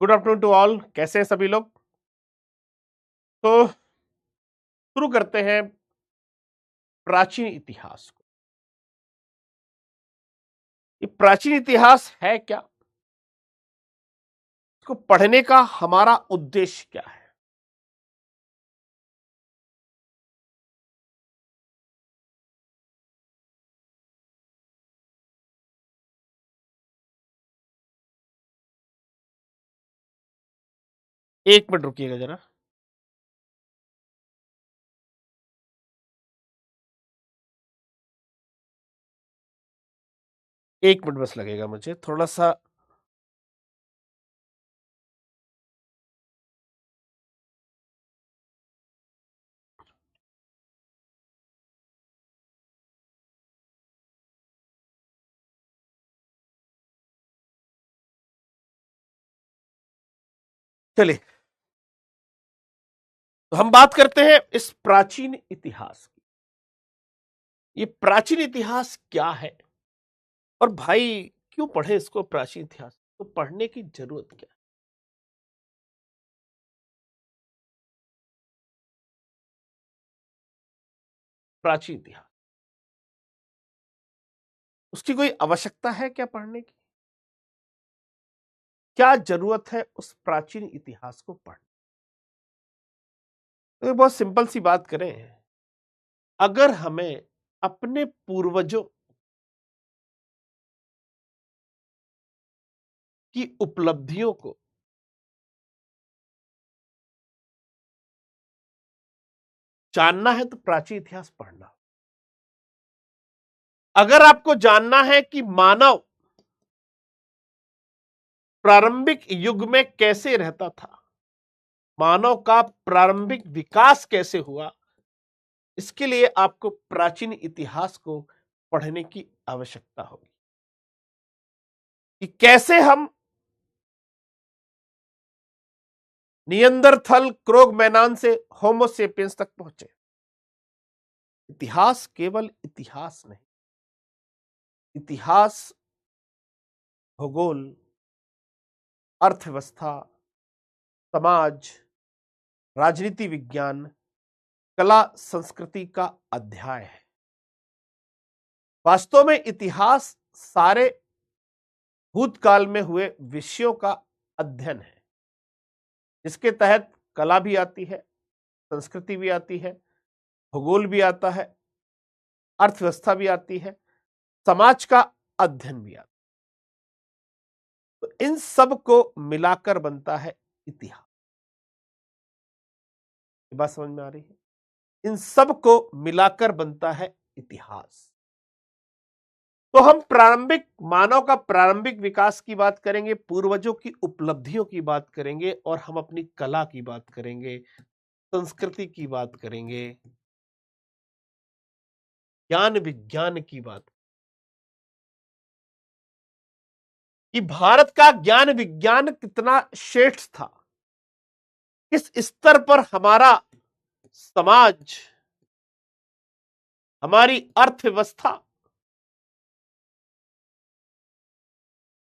Good afternoon to all. कैसे हैं सभी लोग? तो शुरू करते हैं प्राचीन इतिहास को। ये प्राचीन इतिहास है क्या? इसको पढ़ने का हमारा उद्देश्य क्या है? एक मिनट रुकिएगा जरा। एक मिनट बस लगेगा मुझे थोड़ा सा। चलिए, तो हम बात करते हैं इस प्राचीन इतिहास की। ये प्राचीन इतिहास क्या है और भाई क्यों पढ़े इसको? प्राचीन इतिहास तो पढ़ने की जरूरत क्या है? प्राचीन इतिहास, उसकी कोई आवश्यकता है क्या पढ़ने की? क्या जरूरत है उस प्राचीन इतिहास को पढ़ने? तो ये बहुत सिंपल सी बात करें। अगर हमें अपने पूर्वजों की उपलब्धियों को जानना है तो प्राचीन इतिहास पढ़ना। अगर आपको जानना है कि मानव प्रारंभिक युग में कैसे रहता था, मानव का प्रारंभिक विकास कैसे हुआ, इसके लिए आपको प्राचीन इतिहास को पढ़ने की आवश्यकता होगी कि कैसे हम नियंदरथल क्रोगमैनान से होमोसेपियंस तक पहुंचे। इतिहास केवल इतिहास नहीं, इतिहास भूगोल, अर्थव्यवस्था, समाज, राजनीति विज्ञान, कला संस्कृति का अध्याय है। वास्तव में इतिहास सारे भूतकाल में हुए विषयों का अध्ययन है, जिसके तहत कला भी आती है, संस्कृति भी आती है, भूगोल भी आता है, अर्थव्यवस्था भी आती है, समाज का अध्ययन भी आता है। तो इन सब को मिलाकर बनता है इतिहास। ये बात समझ में आ रही है? इन सब को मिलाकर बनता है इतिहास। तो हम प्रारंभिक मानव का प्रारंभिक विकास की बात करेंगे, पूर्वजों की उपलब्धियों की बात करेंगे, और हम अपनी कला की बात करेंगे, संस्कृति की बात करेंगे, ज्ञान विज्ञान की बात कि भारत का ज्ञान विज्ञान कितना श्रेष्ठ था, किस स्तर पर हमारा समाज, हमारी अर्थव्यवस्था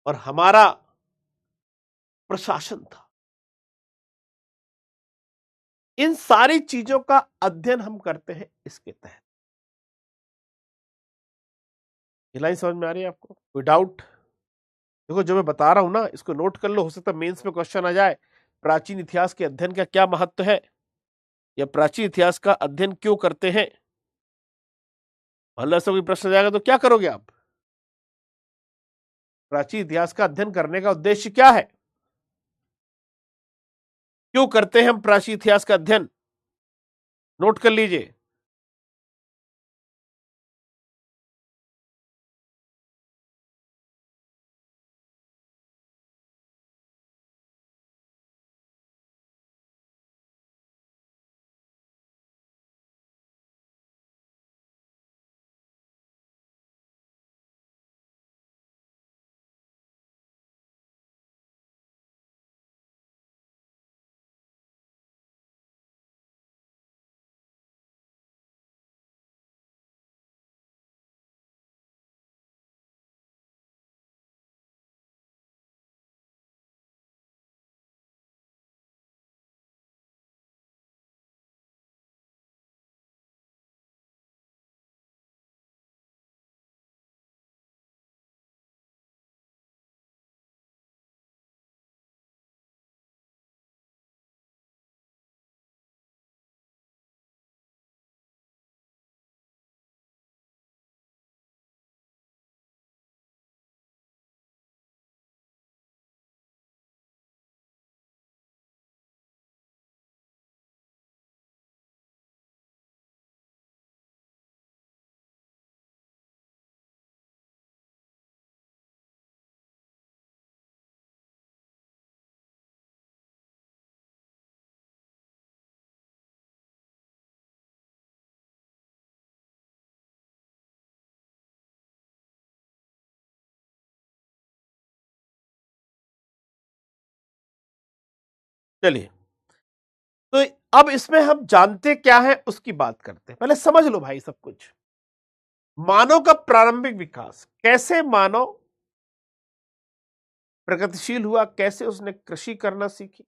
और हमारा प्रशासन था। इन सारी चीजों का अध्ययन हम करते हैं इसके तहत। ये लाइन समझ में आ रही है आपको? कोई डाउट? देखो, जो मैं बता रहा हूं ना, इसको नोट कर लो, हो सकता है मेंस में क्वेश्चन आ जाए। प्राचीन इतिहास के अध्ययन का क्या महत्व है, या प्राचीन इतिहास का अध्ययन क्यों करते हैं? मान लो ऐसा कोई प्रश्न आ जाएगा तो क्या करोगे आप? प्राचीन इतिहास का अध्ययन करने का उद्देश्य क्या है? क्यों करते हैं हम प्राचीन इतिहास का अध्ययन? नोट कर लीजिए। चलिए, तो अब इसमें हम जानते क्या है उसकी बात करते हैं। पहले समझ लो भाई सब कुछ। मानव का प्रारंभिक विकास, कैसे मानव प्रगतिशील हुआ, कैसे उसने कृषि करना सीखी,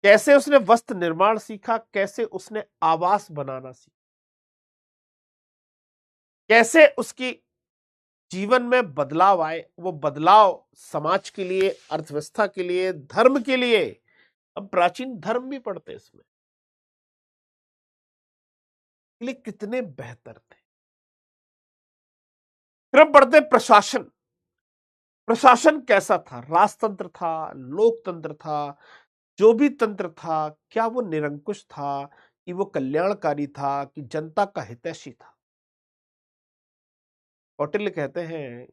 कैसे उसने वस्त्र निर्माण सीखा, कैसे उसने आवास बनाना सीखा, कैसे उसकी जीवन में बदलाव आए, वो बदलाव समाज के लिए, अर्थव्यवस्था के लिए, धर्म के लिए। अब प्राचीन धर्म भी पढ़ते इसमें, लिए कितने बेहतर थे। फिर हम पढ़ते प्रशासन। प्रशासन कैसा था? राजतंत्र था, लोकतंत्र था, जो भी तंत्र था, क्या वो निरंकुश था कि वो कल्याणकारी था कि जनता का हितैषी था? कौटिल्य कहते हैं,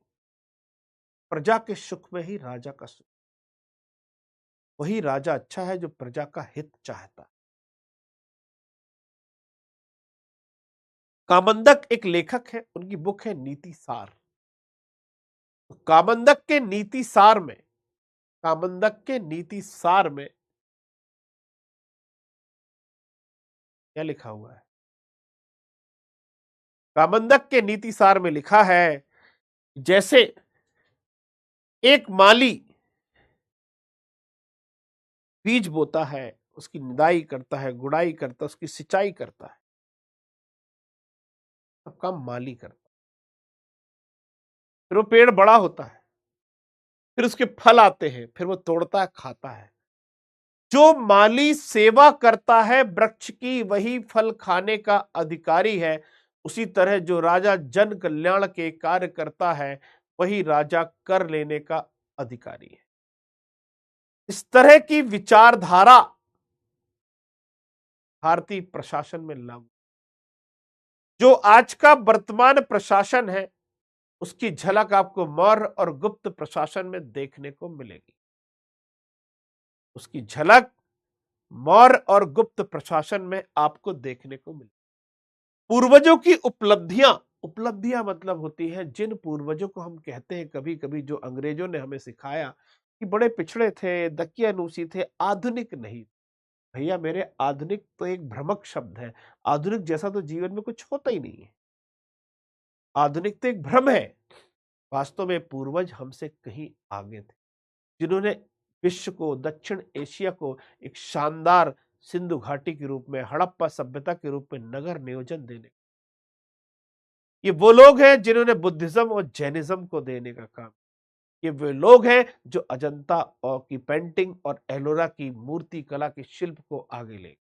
प्रजा के सुख में ही राजा का सुख। वही राजा अच्छा है जो प्रजा का हित चाहता है। कामंदक एक लेखक है, उनकी बुक है नीति सार। कामंदक के नीति सार में, कामंदक के नीति सार में क्या लिखा हुआ है? कामंदक के नीति सार में लिखा है, जैसे एक माली बीज बोता है, उसकी निदाई करता है, गुड़ाई करता है, उसकी सिंचाई करता है, सब काम माली करता है। फिर वो पेड़ बड़ा होता है, फिर उसके फल आते हैं, फिर वो तोड़ता है, खाता है। जो माली सेवा करता है वृक्ष की, वही फल खाने का अधिकारी है। उसी तरह जो राजा जन कल्याण के कार्य करता है, वही राजा कर लेने का अधिकारी है। इस तरह की विचारधारा भारतीय प्रशासन में लागू। जो आज का वर्तमान प्रशासन है, उसकी झलक आपको मौर्य और गुप्त प्रशासन में देखने को मिलेगी। उसकी झलक मौर्य और गुप्त प्रशासन में आपको देखने को मिलेगी। पूर्वजों की उपलब्धियां, उपलब्धियां मतलब होती है जिन पूर्वजों को हम कहते हैं कभी कभी, जो अंग्रेजों ने हमें सिखाया कि बड़े पिछड़े थे, दकियानूसी थे, आधुनिक नहीं। भैया मेरे, आधुनिक तो एक भ्रमक शब्द है। आधुनिक जैसा तो जीवन में कुछ होता ही नहीं है। आधुनिक तो एक भ्रम है। वास्तव में पूर्वज हमसे कहीं आगे थे, जिन्होंने विश्व को, दक्षिण एशिया को एक शानदार सिंधु घाटी के रूप में, हड़प्पा सभ्यता के रूप में नगर नियोजन देने। ये वो लोग हैं जिन्होंने बुद्धिज्म और जैनिज्म को देने का काम। ये वे लोग हैं जो अजंता और की पेंटिंग और एलोरा की मूर्ति कला के शिल्प को आगे ले।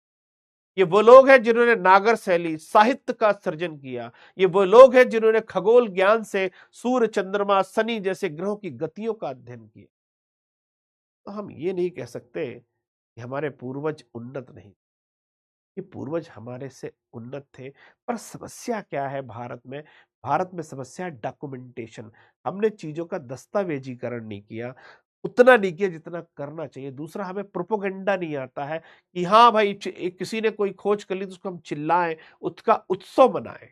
ये वो लोग हैं जिन्होंने नागर शैली साहित्य का सृजन किया। ये वो लोग हैं जिन्होंने खगोल ज्ञान से सूर्य, चंद्रमा, शनि जैसे ग्रहों की गतियों का अध्ययन किया। तो हम ये नहीं कह सकते कि हमारे पूर्वज उन्नत नहीं, ये पूर्वज हमारे से उन्नत थे। पर समस्या क्या है भारत में? भारत में समस्या है डॉक्यूमेंटेशन। हमने चीजों का दस्तावेजीकरण नहीं किया, उतना नहीं किया जितना करना चाहिए। दूसरा, हमें प्रोपोगंडा नहीं आता है कि हाँ भाई, किसी ने कोई खोज कर ली तो उसको हम चिल्लाएं, उसका उत्सव मनाएं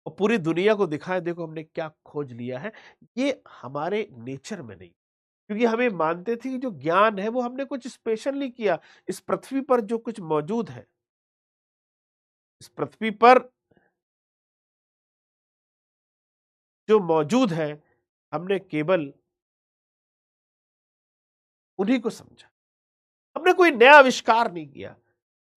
और पूरी दुनिया को दिखाएं, देखो हमने क्या खोज लिया है। ये हमारे नेचर में नहीं, क्योंकि हमें मानते थे कि जो ज्ञान है वो हमने कुछ स्पेशल नहीं किया। इस पृथ्वी पर जो कुछ मौजूद है, इस पृथ्वी पर जो मौजूद है, हमने केवल उन्हीं को समझा। हमने कोई नया आविष्कार नहीं किया।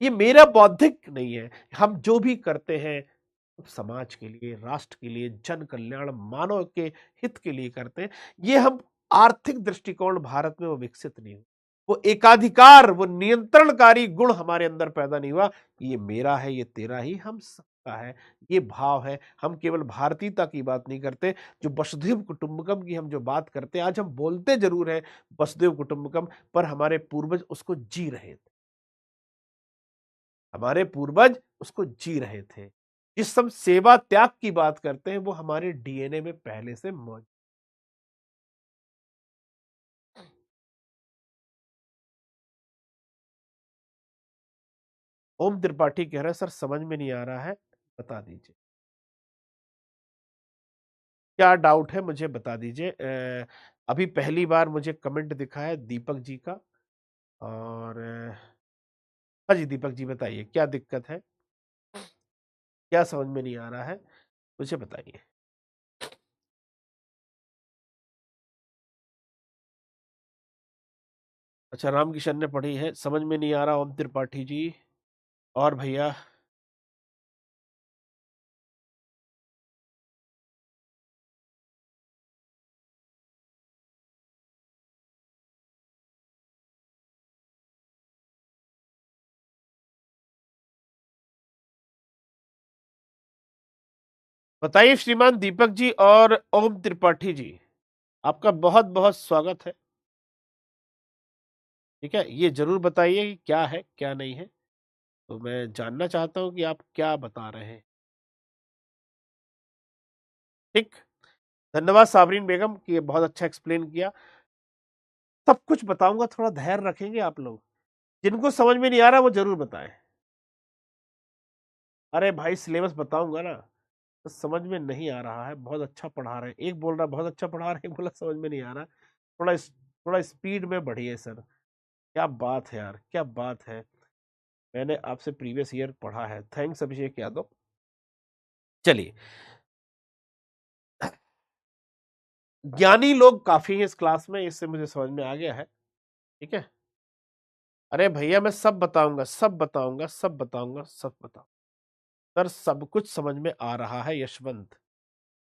ये मेरा बौद्धिक नहीं है। हम जो भी करते हैं समाज के लिए, राष्ट्र के लिए, जन कल्याण, मानव के हित के लिए करते हैं। ये हम आर्थिक दृष्टिकोण भारत में वो विकसित नहीं हुआ। वो एकाधिकार, वो नियंत्रणकारी गुण हमारे अंदर पैदा नहीं हुआ। ये मेरा है, ये तेरा ही, हम सबका है, ये भाव है। हम केवल भारतीयता की बात नहीं करते, जो वसुधैव कुटुंबकम की हम जो बात करते हैं, आज हम बोलते जरूर हैं वसुधैव कुटुंबकम, पर हमारे पूर्वज उसको जी रहे थे। हमारे पूर्वज उसको जी रहे थे। जिस हम सेवा त्याग की बात करते हैं, वो हमारे डीएनए में पहले से मौजूद। ओम त्रिपाठी कह रहे हैं, सर समझ में नहीं आ रहा है, बता दीजिए क्या डाउट है, मुझे बता दीजिए। अभी पहली बार मुझे कमेंट दिखा है दीपक जी का। और हाँ जी दीपक जी, बताइए क्या दिक्कत है, क्या समझ में नहीं आ रहा है, मुझे बताइए। अच्छा, राम किशन ने पढ़ी है, समझ में नहीं आ रहा ओम त्रिपाठी जी। और भैया, बताइए श्रीमान दीपक जी और ओम त्रिपाठी जी, आपका बहुत बहुत स्वागत है। ठीक है, ये जरूर बताइए कि क्या है क्या नहीं है, तो मैं जानना चाहता हूं कि आप क्या बता रहे हैं। ठीक, धन्यवाद साबरीन बेगम कि ये बहुत अच्छा एक्सप्लेन किया। सब कुछ बताऊंगा, थोड़ा धैर्य रखेंगे आप लोग। जिनको समझ में नहीं आ रहा वो जरूर बताएं। अरे भाई, सिलेबस बताऊंगा ना, तो समझ में नहीं आ रहा है, बहुत अच्छा पढ़ा रहे हैं, एक बोल रहा बहुत अच्छा पढ़ा रहे हैं, एक बोला समझ में नहीं आ रहा। थोड़ा स्पीड में बढ़िए सर। क्या बात है यार, क्या बात है। मैंने आपसे प्रीवियस ईयर पढ़ा है, थैंक्स अभिषेक यादव। चलिए, ज्ञानी लोग काफी हैं इस क्लास में, इससे मुझे समझ में आ गया है। ठीक है, अरे भैया मैं सब बताऊंगा, सब बताऊंगा, सब बताऊंगा, सब बताऊंगा सर, सब कुछ समझ में आ रहा है यशवंत।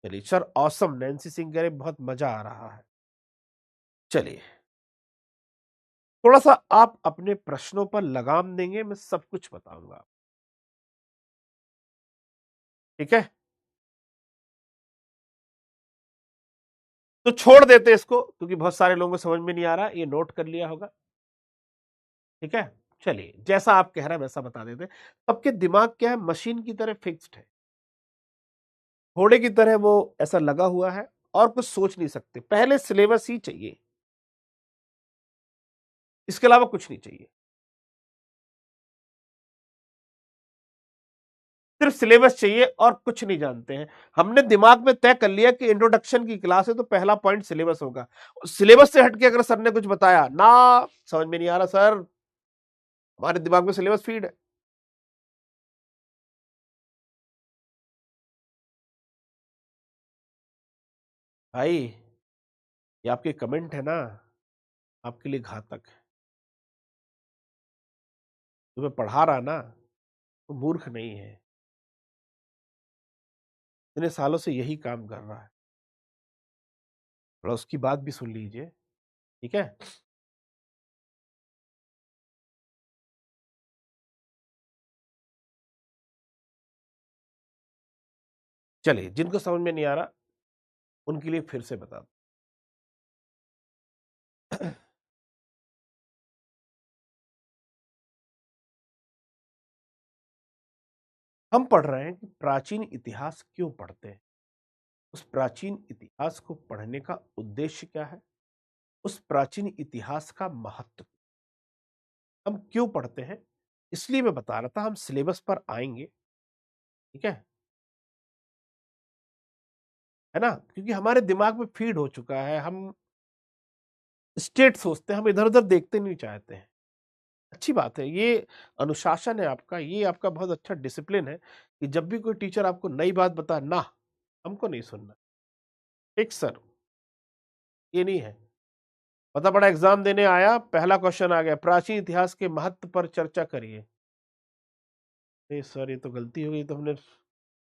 चलिए सर, ऑसम, नैन्सी सिंह कह रहे बहुत मजा आ रहा है। चलिए, थोड़ा सा आप अपने प्रश्नों पर लगाम देंगे, मैं सब कुछ बताऊंगा। ठीक है, तो छोड़ देते इसको, क्योंकि बहुत सारे लोगों को समझ में नहीं आ रहा, ये नोट कर लिया होगा। ठीक है, चलिए जैसा आप कह रहे हैं वैसा बता देते। सबके दिमाग क्या है, मशीन की तरह फिक्स्ड है, घोड़े की तरह वो ऐसा लगा हुआ है, और कुछ सोच नहीं सकते, पहले सिलेबस ही चाहिए, इसके अलावा कुछ नहीं चाहिए। सिर्फ सिलेबस चाहिए और कुछ नहीं जानते हैं। हमने दिमाग में तय कर लिया कि इंट्रोडक्शन की क्लास है तो पहला पॉइंट सिलेबस होगा। सिलेबस से हटके अगर सर ने कुछ बताया ना, समझ में नहीं आ रहा सर, हमारे दिमाग में सिलेबस फीड है। भाई, ये आपके कमेंट है ना, आपके लिए घातक है। तुम्हें पढ़ा रहा ना, वो मूर्ख नहीं है, इतने सालों से यही काम कर रहा है, थोड़ा उसकी बात भी सुन लीजिए। ठीक है, चलिए जिनको समझ में नहीं आ रहा उनके लिए फिर से बता दो। हम पढ़ रहे हैं कि प्राचीन इतिहास क्यों पढ़ते हैं, उस प्राचीन इतिहास को पढ़ने का उद्देश्य क्या है, उस प्राचीन इतिहास का महत्व हम क्यों पढ़ते हैं, इसलिए मैं बता रहा था, हम सिलेबस पर आएंगे। ठीक है ना, क्योंकि हमारे दिमाग में फीड हो चुका है, हम स्टेट सोचते हैं, हम इधर उधर देखते नहीं चाहते हैं। अच्छी बात है, ये अनुशासन है आपका, ये आपका बहुत अच्छा डिसिप्लिन है कि जब भी कोई टीचर आपको नई बात बता ना, हमको नहीं सुनना। एक सर, ये नहीं है, पता पड़ा एग्जाम देने आया, पहला क्वेश्चन आ गया, प्राचीन इतिहास के महत्व पर चर्चा करिए। नहीं सर, ये तो गलती हो गई, तो हमने,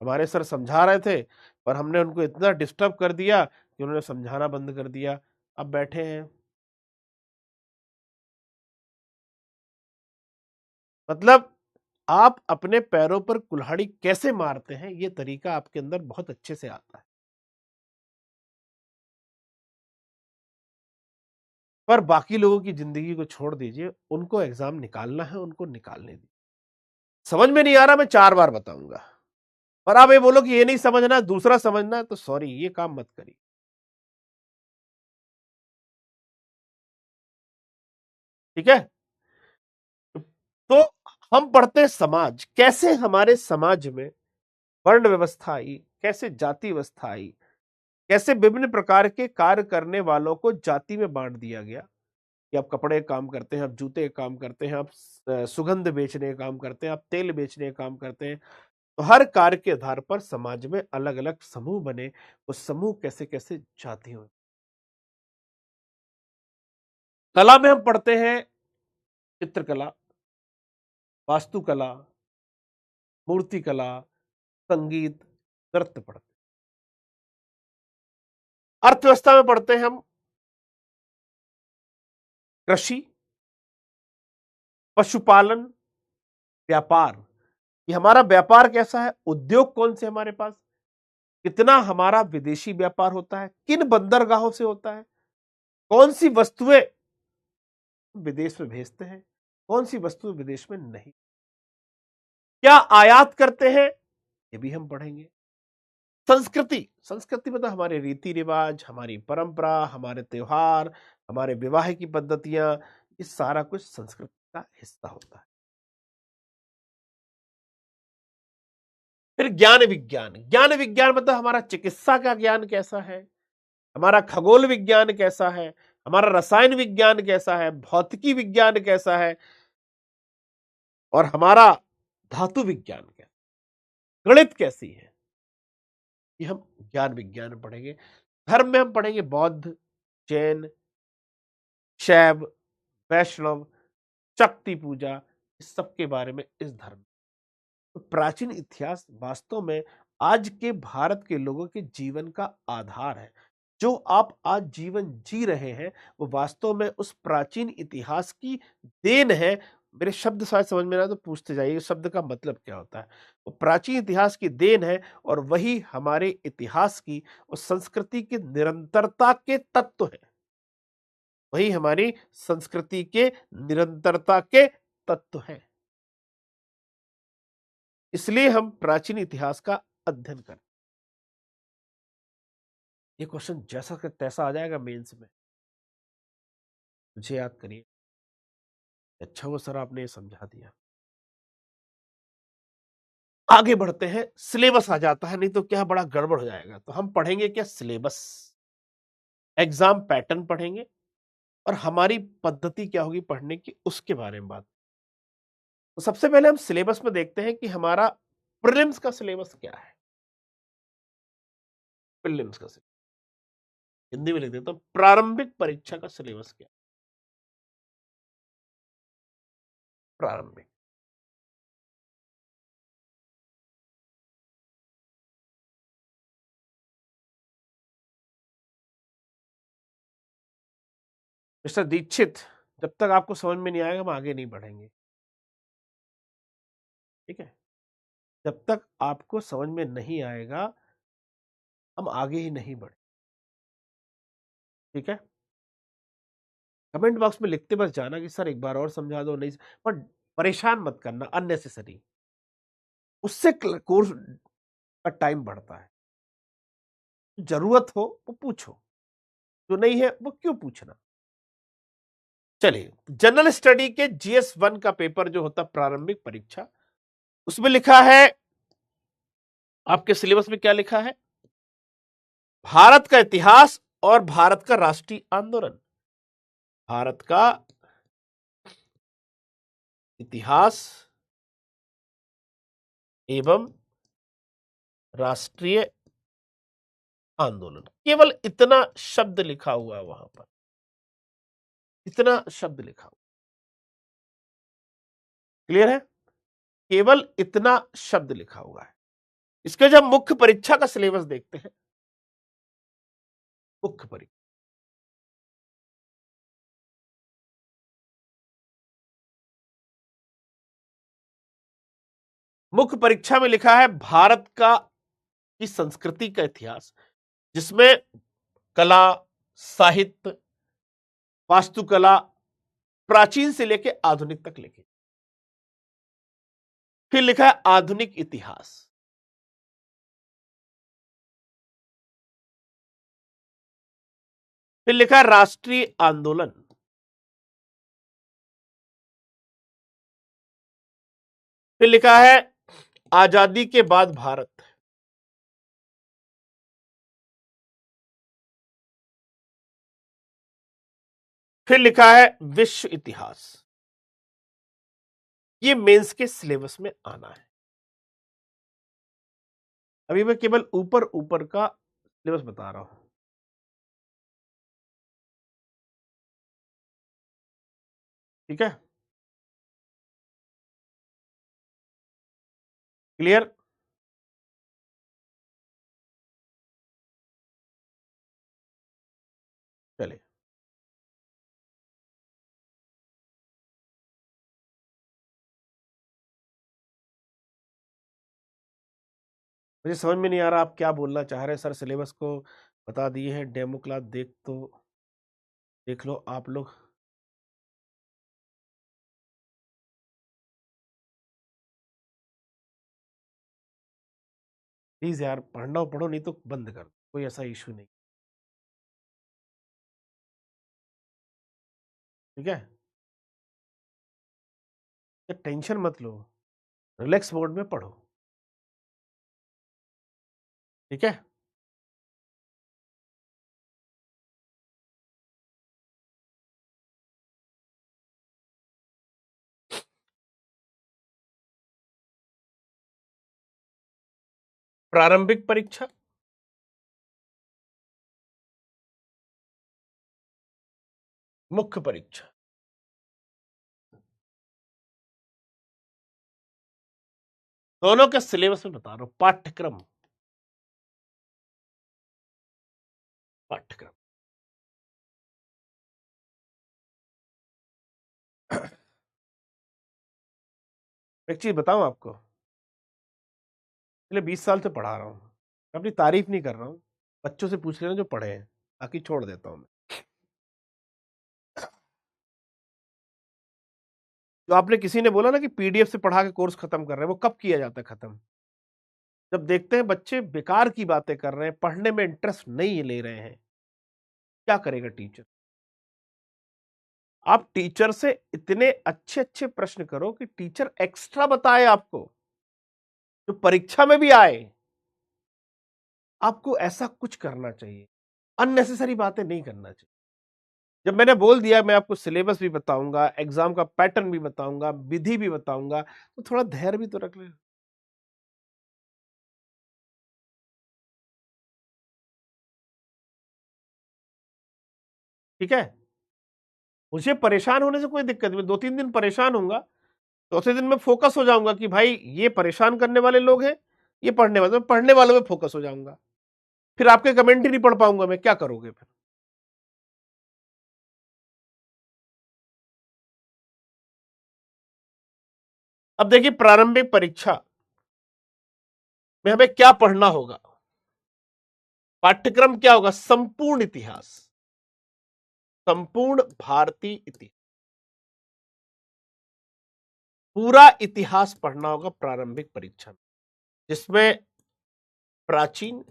हमारे सर समझा रहे थे, पर हमने उनको इतना डिस्टर्ब कर दिया कि उन्होंने समझाना बंद कर दिया, अब बैठे हैं। मतलब आप अपने पैरों पर कुल्हाड़ी कैसे मारते हैं, ये तरीका आपके अंदर बहुत अच्छे से आता है। पर बाकी लोगों की जिंदगी को छोड़ दीजिए, उनको एग्जाम निकालना है, उनको निकालने दीजिए। समझ में नहीं आ रहा, मैं 4 बार बताऊंगा, पर आप ये बोलो कि ये नहीं समझना, दूसरा समझना है, तो सॉरी, ये काम मत करिए। ठीक है, तो हम पढ़ते हैं समाज, कैसे हमारे समाज में वर्ण व्यवस्था आई, कैसे जाति व्यवस्था आई, कैसे विभिन्न प्रकार के कार्य करने वालों को जाति में बांट दिया गया कि आप कपड़े का काम करते हैं, आप जूते का काम करते हैं, आप सुगंध बेचने का काम करते हैं, आप तेल बेचने का काम करते हैं। तो हर कार्य के आधार पर समाज में अलग अलग समूह बने। वो समूह कैसे कैसे जाति हुए। कला में हम पढ़ते हैं चित्रकला, वास्तुकला, मूर्तिकला, संगीत, नृत्य पढ़ते हैं। अर्थव्यवस्था में पढ़ते हैं हम कृषि, पशुपालन, व्यापार। ये हमारा व्यापार कैसा है, उद्योग कौन से हमारे पास, कितना हमारा विदेशी व्यापार होता है, किन बंदरगाहों से होता है, कौन सी वस्तुएं विदेश में भेजते हैं, कौन सी वस्तुएं विदेश में नहीं, क्या आयात करते हैं, ये भी हम पढ़ेंगे। संस्कृति, संस्कृति मतलब हमारे रीति रिवाज, हमारी परंपरा, हमारे त्योहार, हमारे विवाह की पद्धतियां, ये सारा कुछ संस्कृति का हिस्सा होता है। फिर ज्ञान विज्ञान, ज्ञान विज्ञान मतलब हमारा चिकित्सा का ज्ञान कैसा है, हमारा खगोल विज्ञान कैसा है, हमारा रसायन विज्ञान कैसा है, भौतिकी विज्ञान कैसा है, और हमारा धातु विज्ञान कैसा, गणित कैसी है, ये हम ज्ञान विज्ञान में पढ़ेंगे। धर्म में हम पढ़ेंगे बौद्ध, जैन, शैव, वैष्णव, शक्ति पूजा, इस सब के बारे में इस धर्म। तो प्राचीन इतिहास वास्तव में आज के भारत के लोगों के जीवन का आधार है। जो आप आज जीवन जी रहे हैं वो वास्तव में उस प्राचीन इतिहास की देन है। मेरे शब्द शायद समझ में ना तो पूछते जाइए शब्द का मतलब क्या होता है। वो प्राचीन इतिहास की देन है और वही हमारे इतिहास की और संस्कृति की निरंतरता के तत्व है। वही हमारी संस्कृति के निरंतरता के तत्व हैं। इसलिए हम प्राचीन इतिहास का अध्ययन करें। ये क्वेश्चन जैसा कि तैसा आ जाएगा मेंस में, मुझे याद करिए। अच्छा वो सर आपने ये समझा दिया। आगे बढ़ते हैं, सिलेबस आ जाता है, नहीं तो क्या बड़ा गड़बड़ हो जाएगा। तो हम पढ़ेंगे क्या, सिलेबस, एग्जाम पैटर्न पढ़ेंगे और हमारी पद्धति क्या होगी पढ़ने की उसके बारे में बात। तो सबसे पहले हम सिलेबस में देखते हैं कि हमारा प्रीलिम्स का सिलेबस क्या है। प्रीलिम्स का सिलेबस हिंदी में लिख देता हूं, प्रारंभिक परीक्षा का सिलेबस क्या है। प्रारंभिक, मिस्टर दीक्षित, जब तक आपको समझ में नहीं आएगा हम आगे नहीं बढ़ेंगे, ठीक है। जब तक आपको समझ में नहीं आएगा हम आगे ही नहीं बढ़े, ठीक है। कमेंट बॉक्स में लिखते बस जाना कि सर एक बार और समझा दो, नहीं, पर परेशान मत करना अननेसेसरी। उससे कोर्स का टाइम बढ़ता है। जरूरत हो वो पूछो, जो नहीं है वो क्यों पूछना। चलिए, जनरल स्टडी के GS1 का पेपर जो होता प्रारंभिक परीक्षा, उसमें लिखा है, आपके सिलेबस में क्या लिखा है, भारत का इतिहास और भारत का राष्ट्रीय आंदोलन। भारत का इतिहास एवं राष्ट्रीय आंदोलन, केवल इतना शब्द लिखा हुआ है वहां पर, इतना शब्द लिखा हुआ, क्लियर है, केवल इतना शब्द लिखा हुआ है। इसके जब मुख्य परीक्षा का सिलेबस देखते हैं, मुख्य परीक्षा, मुख्य परीक्षा में लिखा है भारत का की संस्कृति का इतिहास, जिसमें कला, साहित्य, वास्तुकला प्राचीन से लेकर आधुनिक तक लिखी। फिर लिखा है आधुनिक इतिहास, फिर लिखा है राष्ट्रीय आंदोलन, फिर लिखा है आजादी के बाद भारत, फिर लिखा है विश्व इतिहास, ये मेंस के सिलेबस में आना है। अभी मैं केवल ऊपर ऊपर का सिलेबस बता रहा हूं, ठीक है? क्लियर? चलिए, मुझे समझ में नहीं आ रहा आप क्या बोलना चाह रहे हैं। सर सिलेबस को बता दिए हैं, डेमो क्लास देख लो आप लोग। प्लीज यार, पढ़ना हो पढ़ो, नहीं तो बंद कर दो, कोई ऐसा इशू नहीं, ठीक है? तो टेंशन मत लो, रिलैक्स मोड में पढ़ो, ठीक है? प्रारंभिक परीक्षा, मुख्य परीक्षा, दोनों के सिलेबस में बता रहा हूं। पाठ्यक्रम एक चीज बताऊं आपको, पिछले 20 साल से पढ़ा रहा हूं, मैं अपनी तारीफ नहीं कर रहा हूं, बच्चों से पूछ लेना जो पढ़े हैं, बाकी छोड़ देता हूं मैं। जो आपने किसी ने बोला ना कि पीडीएफ से पढ़ा के कोर्स खत्म कर रहे हैं, वो कब किया जाता है खत्म? जब देखते हैं बच्चे बेकार की बातें कर रहे हैं, पढ़ने में इंटरेस्ट नहीं ले रहे हैं, क्या करेगा टीचर? आप टीचर से इतने अच्छे अच्छे प्रश्न करो कि टीचर एक्स्ट्रा बताए आपको, जो परीक्षा में भी आए। आपको ऐसा कुछ करना चाहिए, अननेसेसरी बातें नहीं करना चाहिए। जब मैंने बोल दिया मैं आपको सिलेबस भी बताऊंगा, एग्जाम का पैटर्न भी बताऊंगा, विधि भी बताऊंगा, तो थोड़ा धैर्य भी तो रख ले, ठीक है? मुझे परेशान होने से कोई दिक्कत नहीं, 2-3 दिन परेशान होऊंगा, चौथे दिन में फोकस हो जाऊंगा कि भाई ये परेशान करने वाले लोग हैं, ये पढ़ने वालों में फोकस हो जाऊंगा। फिर आपके कमेंट ही नहीं पढ़ पाऊंगा मैं, क्या करोगे फिर? अब देखिए, प्रारंभिक परीक्षा में हमें क्या पढ़ना होगा? पाठ्यक्रम क्या होगा? संपूर्ण इतिहास, संपूर्ण भारतीय इतिहास, पूरा इतिहास पढ़ना होगा प्रारंभिक परीक्षा में, जिसमें प्राचीन,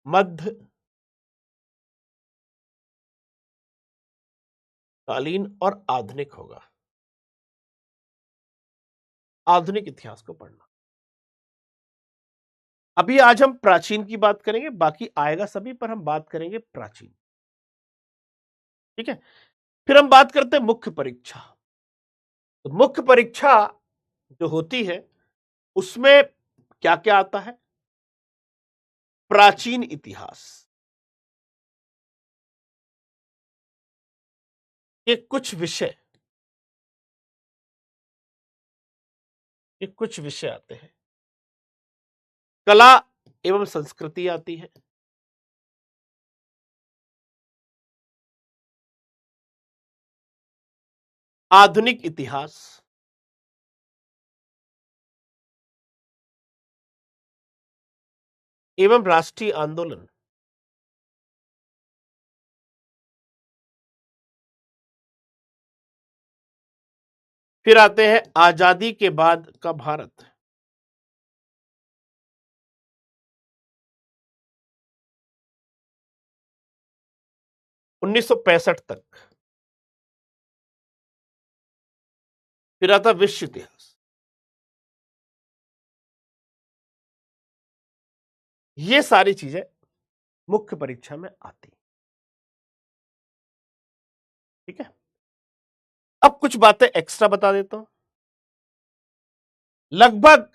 मध्य कालीन और आधुनिक होगा। आधुनिक इतिहास को पढ़ना। अभी आज हम प्राचीन की बात करेंगे, बाकी आएगा सभी, पर हम बात करेंगे प्राचीन, ठीक है? फिर हम बात करते हैं मुख्य परीक्षा। तो मुख्य परीक्षा जो होती है, उसमें क्या क्या आता है? प्राचीन इतिहास के कुछ विषय आते हैं। कला एवं संस्कृति आती है, आधुनिक इतिहास, एवं राष्ट्रीय आंदोलन। फिर आते हैं आजादी के बाद का भारत, 1965 तक। फिर आता विश्व इतिहास। ये सारी चीजें मुख्य परीक्षा में आती। ठीक है, अब कुछ बातें एक्स्ट्रा बता देता हूं। लगभग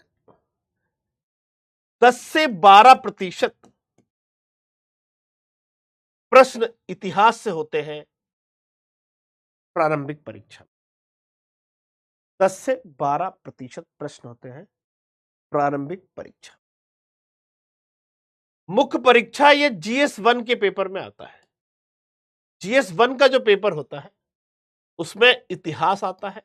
10 से 12% प्रश्न इतिहास से होते हैं प्रारंभिक परीक्षा। 10 से 12% प्रश्न होते हैं प्रारंभिक परीक्षा। मुख्य परीक्षा ये GS1 के पेपर में आता है। GS1 का जो पेपर होता है उसमें इतिहास आता है,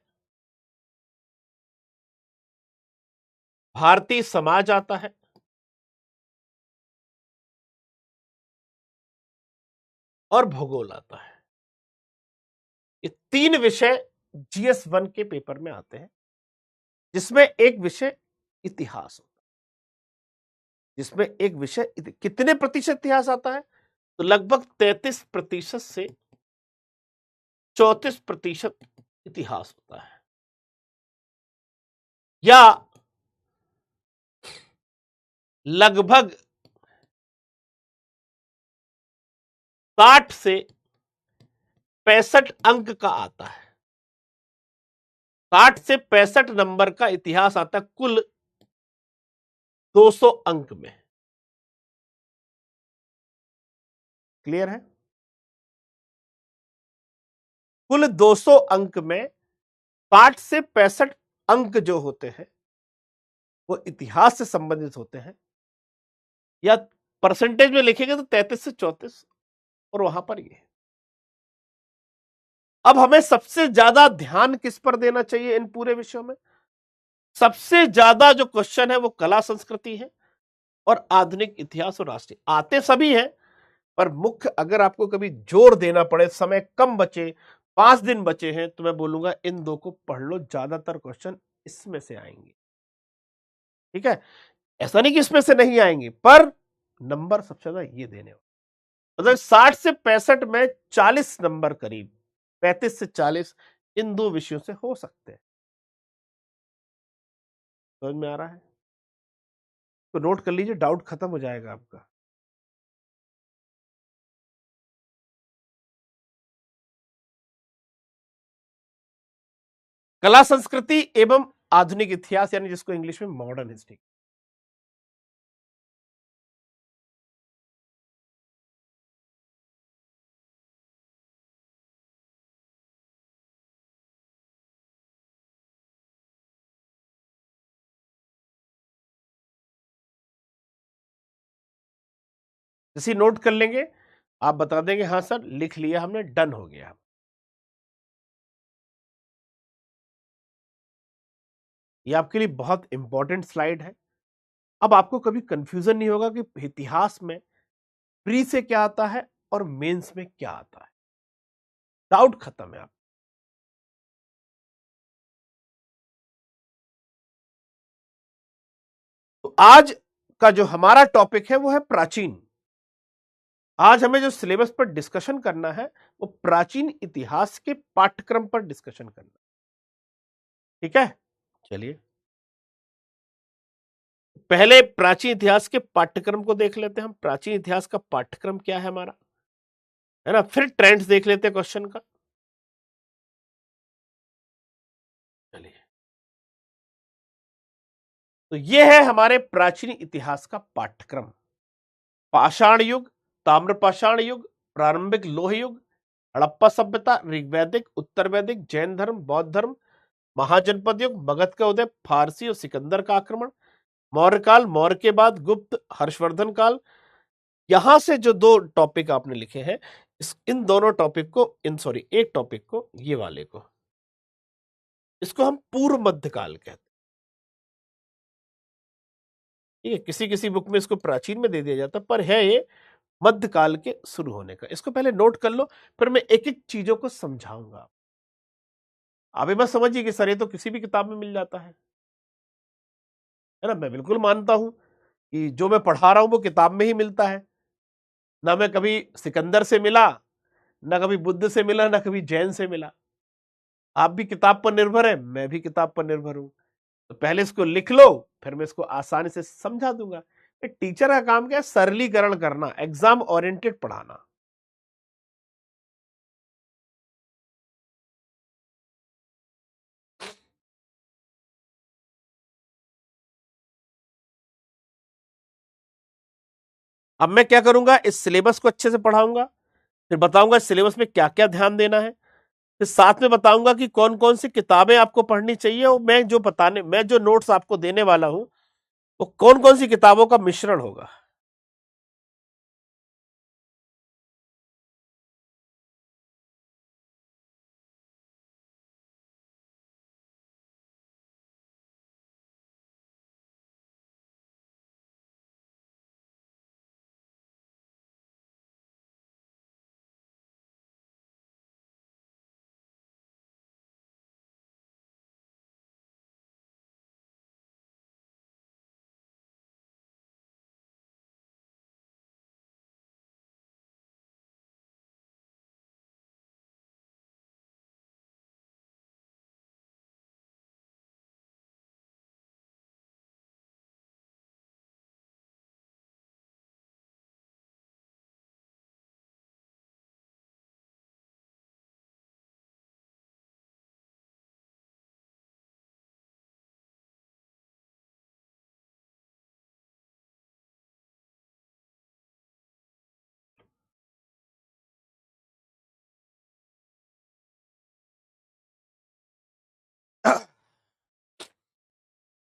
भारतीय समाज आता है, और भूगोल आता है। ये 3 विषय GS1 के पेपर में आते हैं, जिसमें एक विषय इतिहास होता है। जिसमें एक विषय कितने प्रतिशत इतिहास आता है? तो लगभग 33% से 34% इतिहास होता है, या लगभग 60 से 65 अंक का आता है। 60 से 65 नंबर का इतिहास आता है कुल 200 अंक में। क्लियर है? कुल 200 अंक में 60 से 65 अंक जो होते हैं वो इतिहास से संबंधित होते हैं, या परसेंटेज में लिखेंगे तो 33 से 34, और वहां पर ये। अब हमें सबसे ज्यादा ध्यान किस पर देना चाहिए इन पूरे विषयों में? सबसे ज्यादा जो क्वेश्चन है वो कला संस्कृति है और आधुनिक इतिहास और राष्ट्रीय। आते सभी हैं, पर मुख्य अगर आपको कभी जोर देना पड़े, समय कम बचे, 5 दिन बचे हैं, तो मैं बोलूंगा इन 2 को पढ़ लो, ज्यादातर क्वेश्चन इसमें से आएंगे। ठीक है, ऐसा नहीं कि इसमें से नहीं आएंगे, पर नंबर सबसे ज्यादा ये देने वाले। मतलब 60 से 65 में 40 नंबर करीब, 35 से 40 इन 2 विषयों से हो सकते हैं। समझ में आ रहा है? तो नोट कर लीजिए, डाउट खत्म हो जाएगा आपका। कला संस्कृति एवं आधुनिक इतिहास, यानी जिसको इंग्लिश में मॉडर्न हिस्ट्री। जैसे नोट कर लेंगे, आप बता देंगे हाँ सर लिख लिया हमने, डन हो गया। ये आपके लिए बहुत इंपॉर्टेंट स्लाइड है। अब आपको कभी कंफ्यूजन नहीं होगा कि इतिहास में प्री से क्या आता है और मेंस में क्या आता है। डाउट खत्म है। आप तो आज का जो हमारा टॉपिक है वो है प्राचीन। आज हमें जो सिलेबस पर डिस्कशन करना है वो प्राचीन इतिहास के पाठ्यक्रम पर डिस्कशन करना। ठीक है, चलिए पहले प्राचीन इतिहास के पाठ्यक्रम को देख लेते हैं हम। प्राचीन इतिहास का पाठ्यक्रम क्या है हमारा, है ना। फिर ट्रेंड्स देख लेते हैं क्वेश्चन का। चलिए, तो ये है हमारे प्राचीन इतिहास का पाठ्यक्रम। पाषाण युग, ताम्रपाषाण युग, प्रारंभिक लोह युग, हड़प्पा सभ्यता, ऋग्वैदिक, उत्तर वैदिक, जैन धर्म, बौद्ध धर्म, महाजनपद युग, मगध का उदय, फारसी और सिकंदर का आक्रमण, मौर्य काल, मौर्य के बाद गुप्त, हर्षवर्धन काल। यहां से जो 2 टॉपिक आपने लिखे हैं, इन दोनों टॉपिक को, एक टॉपिक को, ये वाले को, इसको हम पूर्व मध्यकाल कहते हैं। ठीक है, किसी किसी बुक में इसको प्राचीन में दे दिया जाता, पर है ये मध्यकाल के शुरू होने का। इसको पहले नोट कर लो, फिर मैं एक एक चीजों को समझाऊंगा। अभी बस समझिए कि सर ये तो किसी भी किताब में मिल जाता है ना। मैं बिल्कुल मानता हूं कि जो मैं पढ़ा रहा हूं वो किताब में ही मिलता है। ना मैं कभी सिकंदर से मिला, ना कभी बुद्ध से मिला, ना कभी जैन से मिला। आप भी किताब पर निर्भर है, मैं भी किताब पर निर्भर हूं। तो पहले इसको लिख लो, फिर मैं इसको आसानी से समझा दूंगा। टीचर का काम क्या है? सरलीकरण करना, एग्जाम ओरिएंटेड पढ़ाना। अब मैं क्या करूंगा, इस सिलेबस को अच्छे से पढ़ाऊंगा, फिर बताऊंगा सिलेबस में क्या क्या ध्यान देना है, फिर साथ में बताऊंगा कि कौन कौन सी किताबें आपको पढ़नी चाहिए, और मैं जो नोट्स आपको देने वाला हूं वो कौन कौन सी किताबों का मिश्रण होगा।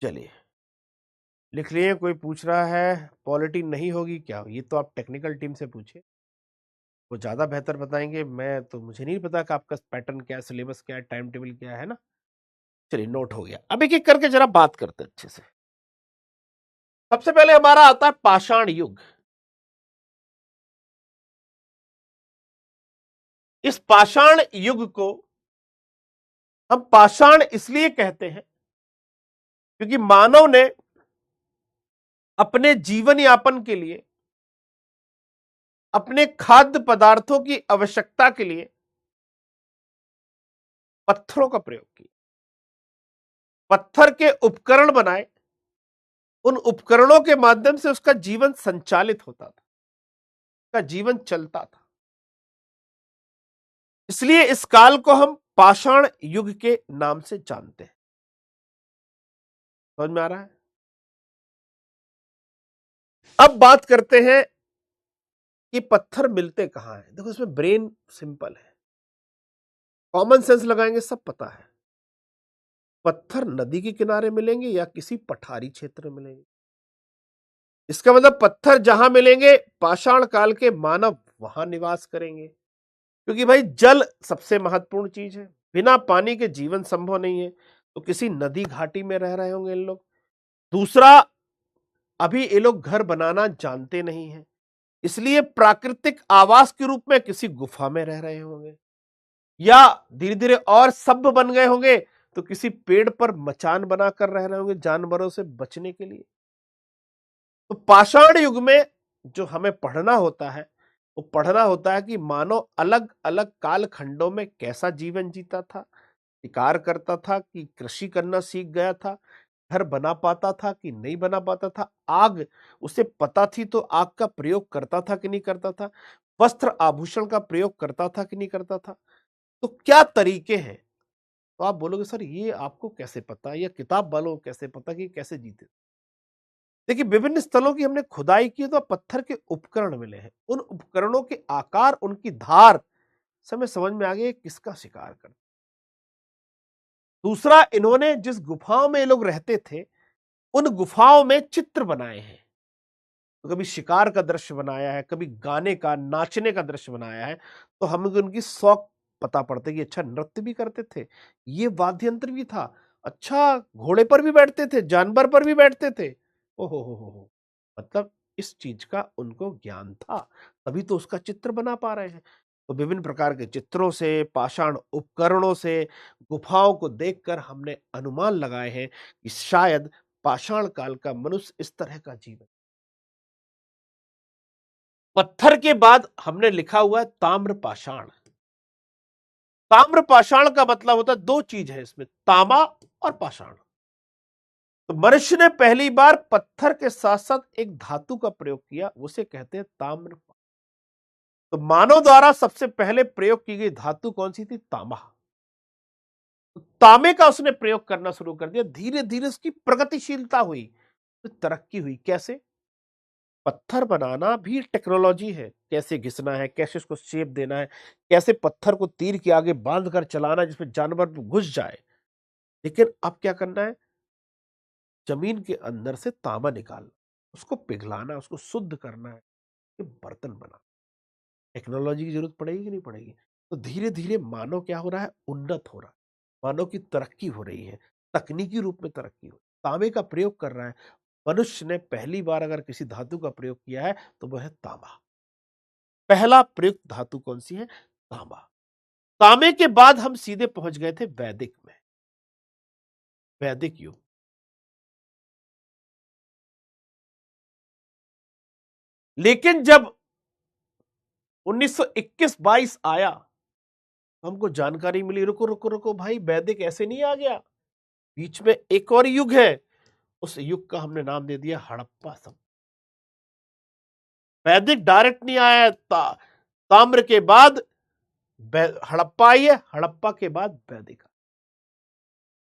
चलिए लिख लिए। कोई पूछ रहा है पॉलिटी नहीं होगी क्या, ये तो आप टेक्निकल टीम से पूछिए, वो ज्यादा बेहतर बताएंगे। मैं तो, मुझे नहीं पता कि आपका पैटर्न क्या है, सिलेबस क्या है, टाइम टेबल क्या है ना। चलिए नोट हो गया। अब एक एक करके जरा बात करते हैं अच्छे से। सबसे पहले हमारा आता है पाषाण युग। इस पाषाण युग को हम पाषाण इसलिए कहते हैं क्योंकि मानव ने अपने जीवन यापन के लिए, अपने खाद्य पदार्थों की आवश्यकता के लिए पत्थरों का प्रयोग किया, पत्थर के उपकरण बनाए, उन उपकरणों के माध्यम से उसका जीवन संचालित होता था, उसका जीवन चलता था। इसलिए इस काल को हम पाषाण युग के नाम से जानते हैं। समझ में आ रहा है? अब बात करते हैं कि पत्थर मिलते कहां हैं। देखो इसमें ब्रेन सिंपल है, कॉमन सेंस लगाएंगे सब पता है। पत्थर नदी के किनारे मिलेंगे या किसी पठारी क्षेत्र में मिलेंगे। इसका मतलब पत्थर जहां मिलेंगे पाषाण काल के मानव वहां निवास करेंगे, क्योंकि भाई जल सबसे महत्वपूर्ण चीज है। बिना पानी के जीवन संभव नहीं है, तो किसी नदी घाटी में रह रहे होंगे इन लोग। दूसरा, अभी ये लोग घर बनाना जानते नहीं है, इसलिए प्राकृतिक आवास के रूप में किसी गुफा में रह रहे होंगे, या धीरे धीरे और सभ्य बन गए होंगे तो किसी पेड़ पर मचान बनाकर रह रहे होंगे जानवरों से बचने के लिए। तो पाषाण युग में जो हमें पढ़ना होता है, वो पढ़ना होता है कि मानव अलग अलग कालखंडों में कैसा जीवन जीता था, शिकार करता था कि कृषि करना सीख गया था, घर बना पाता था कि नहीं बना पाता था, आग उसे पता थी तो आग का प्रयोग करता था कि नहीं करता था, वस्त्र आभूषण का प्रयोग करता था कि नहीं करता था। तो क्या तरीके हैं। तो आप बोलोगे सर ये आपको कैसे पता, या किताब वालों को कैसे पता कि कैसे जीते। देखिए विभिन्न स्थलों की हमने खुदाई की तो पत्थर के उपकरण मिले हैं, उन उपकरणों के आकार, उनकी धार समय समझ में आ गया किसका शिकार कर। दूसरा, इन्होंने जिस गुफाओं में ये लोग रहते थे उन गुफाओं में चित्र बनाए हैं। तो कभी शिकार का दृश्य बनाया है, कभी गाने का, नाचने का दृश्य बनाया है, तो हमें उनकी शौक पता पड़ता है कि अच्छा नृत्य भी करते थे, ये वाद्य यंत्र भी था, अच्छा घोड़े पर भी बैठते थे, जानवर पर भी बैठते थे। ओहो हो, मतलब इस चीज का उनको ज्ञान था, तभी तो उसका चित्र बना पा रहे हैं। तो विभिन्न प्रकार के चित्रों से, पाषाण उपकरणों से, गुफाओं को देखकर हमने अनुमान लगाए हैं कि शायद पाषाण काल का मनुष्य इस तरह का जीवन। पत्थर के बाद हमने लिखा हुआ है ताम्र पाषाण। ताम्र पाषाण का मतलब होता है, दो चीज है इसमें, तांबा और पाषाण। तो मनुष्य ने पहली बार पत्थर के साथ साथ एक धातु का प्रयोग किया, उसे कहते हैं ताम्र। तो मानव द्वारा सबसे पहले प्रयोग की गई धातु कौन सी थी? तांबा। तो तांबे का उसने प्रयोग करना शुरू कर दिया, धीरे धीरे उसकी प्रगतिशीलता हुई, तो तरक्की हुई। कैसे? पत्थर बनाना भी टेक्नोलॉजी है, कैसे घिसना है, कैसे उसको शेप देना है, कैसे पत्थर को तीर के आगे बांध कर चलाना जिसमें जानवर घुस जाए। लेकिन अब क्या करना है, जमीन के अंदर से तांबा निकालना, उसको पिघलाना, उसको शुद्ध करना है, ये बर्तन बना। टेक्नोलॉजी की जरूरत पड़ेगी कि नहीं पड़ेगी? तो धीरे धीरे मानव क्या हो रहा है, उन्नत हो रहा है, मानव की तरक्की हो रही है, तकनीकी रूप में तरक्की हो रही है, तांबे का प्रयोग कर रहा है। मनुष्य ने पहली बार अगर किसी धातु का प्रयोग किया है तो वह है तांबा। पहला प्रयुक्त धातु कौन सी है? तांबा। तांबे के बाद हम सीधे पहुंच गए थे वैदिक में, वैदिक युग। लेकिन जब 1921-22 आया, हमको जानकारी मिली, रुको रुको रुको भाई, वैदिक ऐसे नहीं आ गया, बीच में एक और युग है। उस युग का हमने नाम दे दिया हड़प्पा सभ्यता। वैदिक डायरेक्ट नहीं आया, ताम्र के बाद हड़प्पा आई है, हड़प्पा के बाद वैदिक।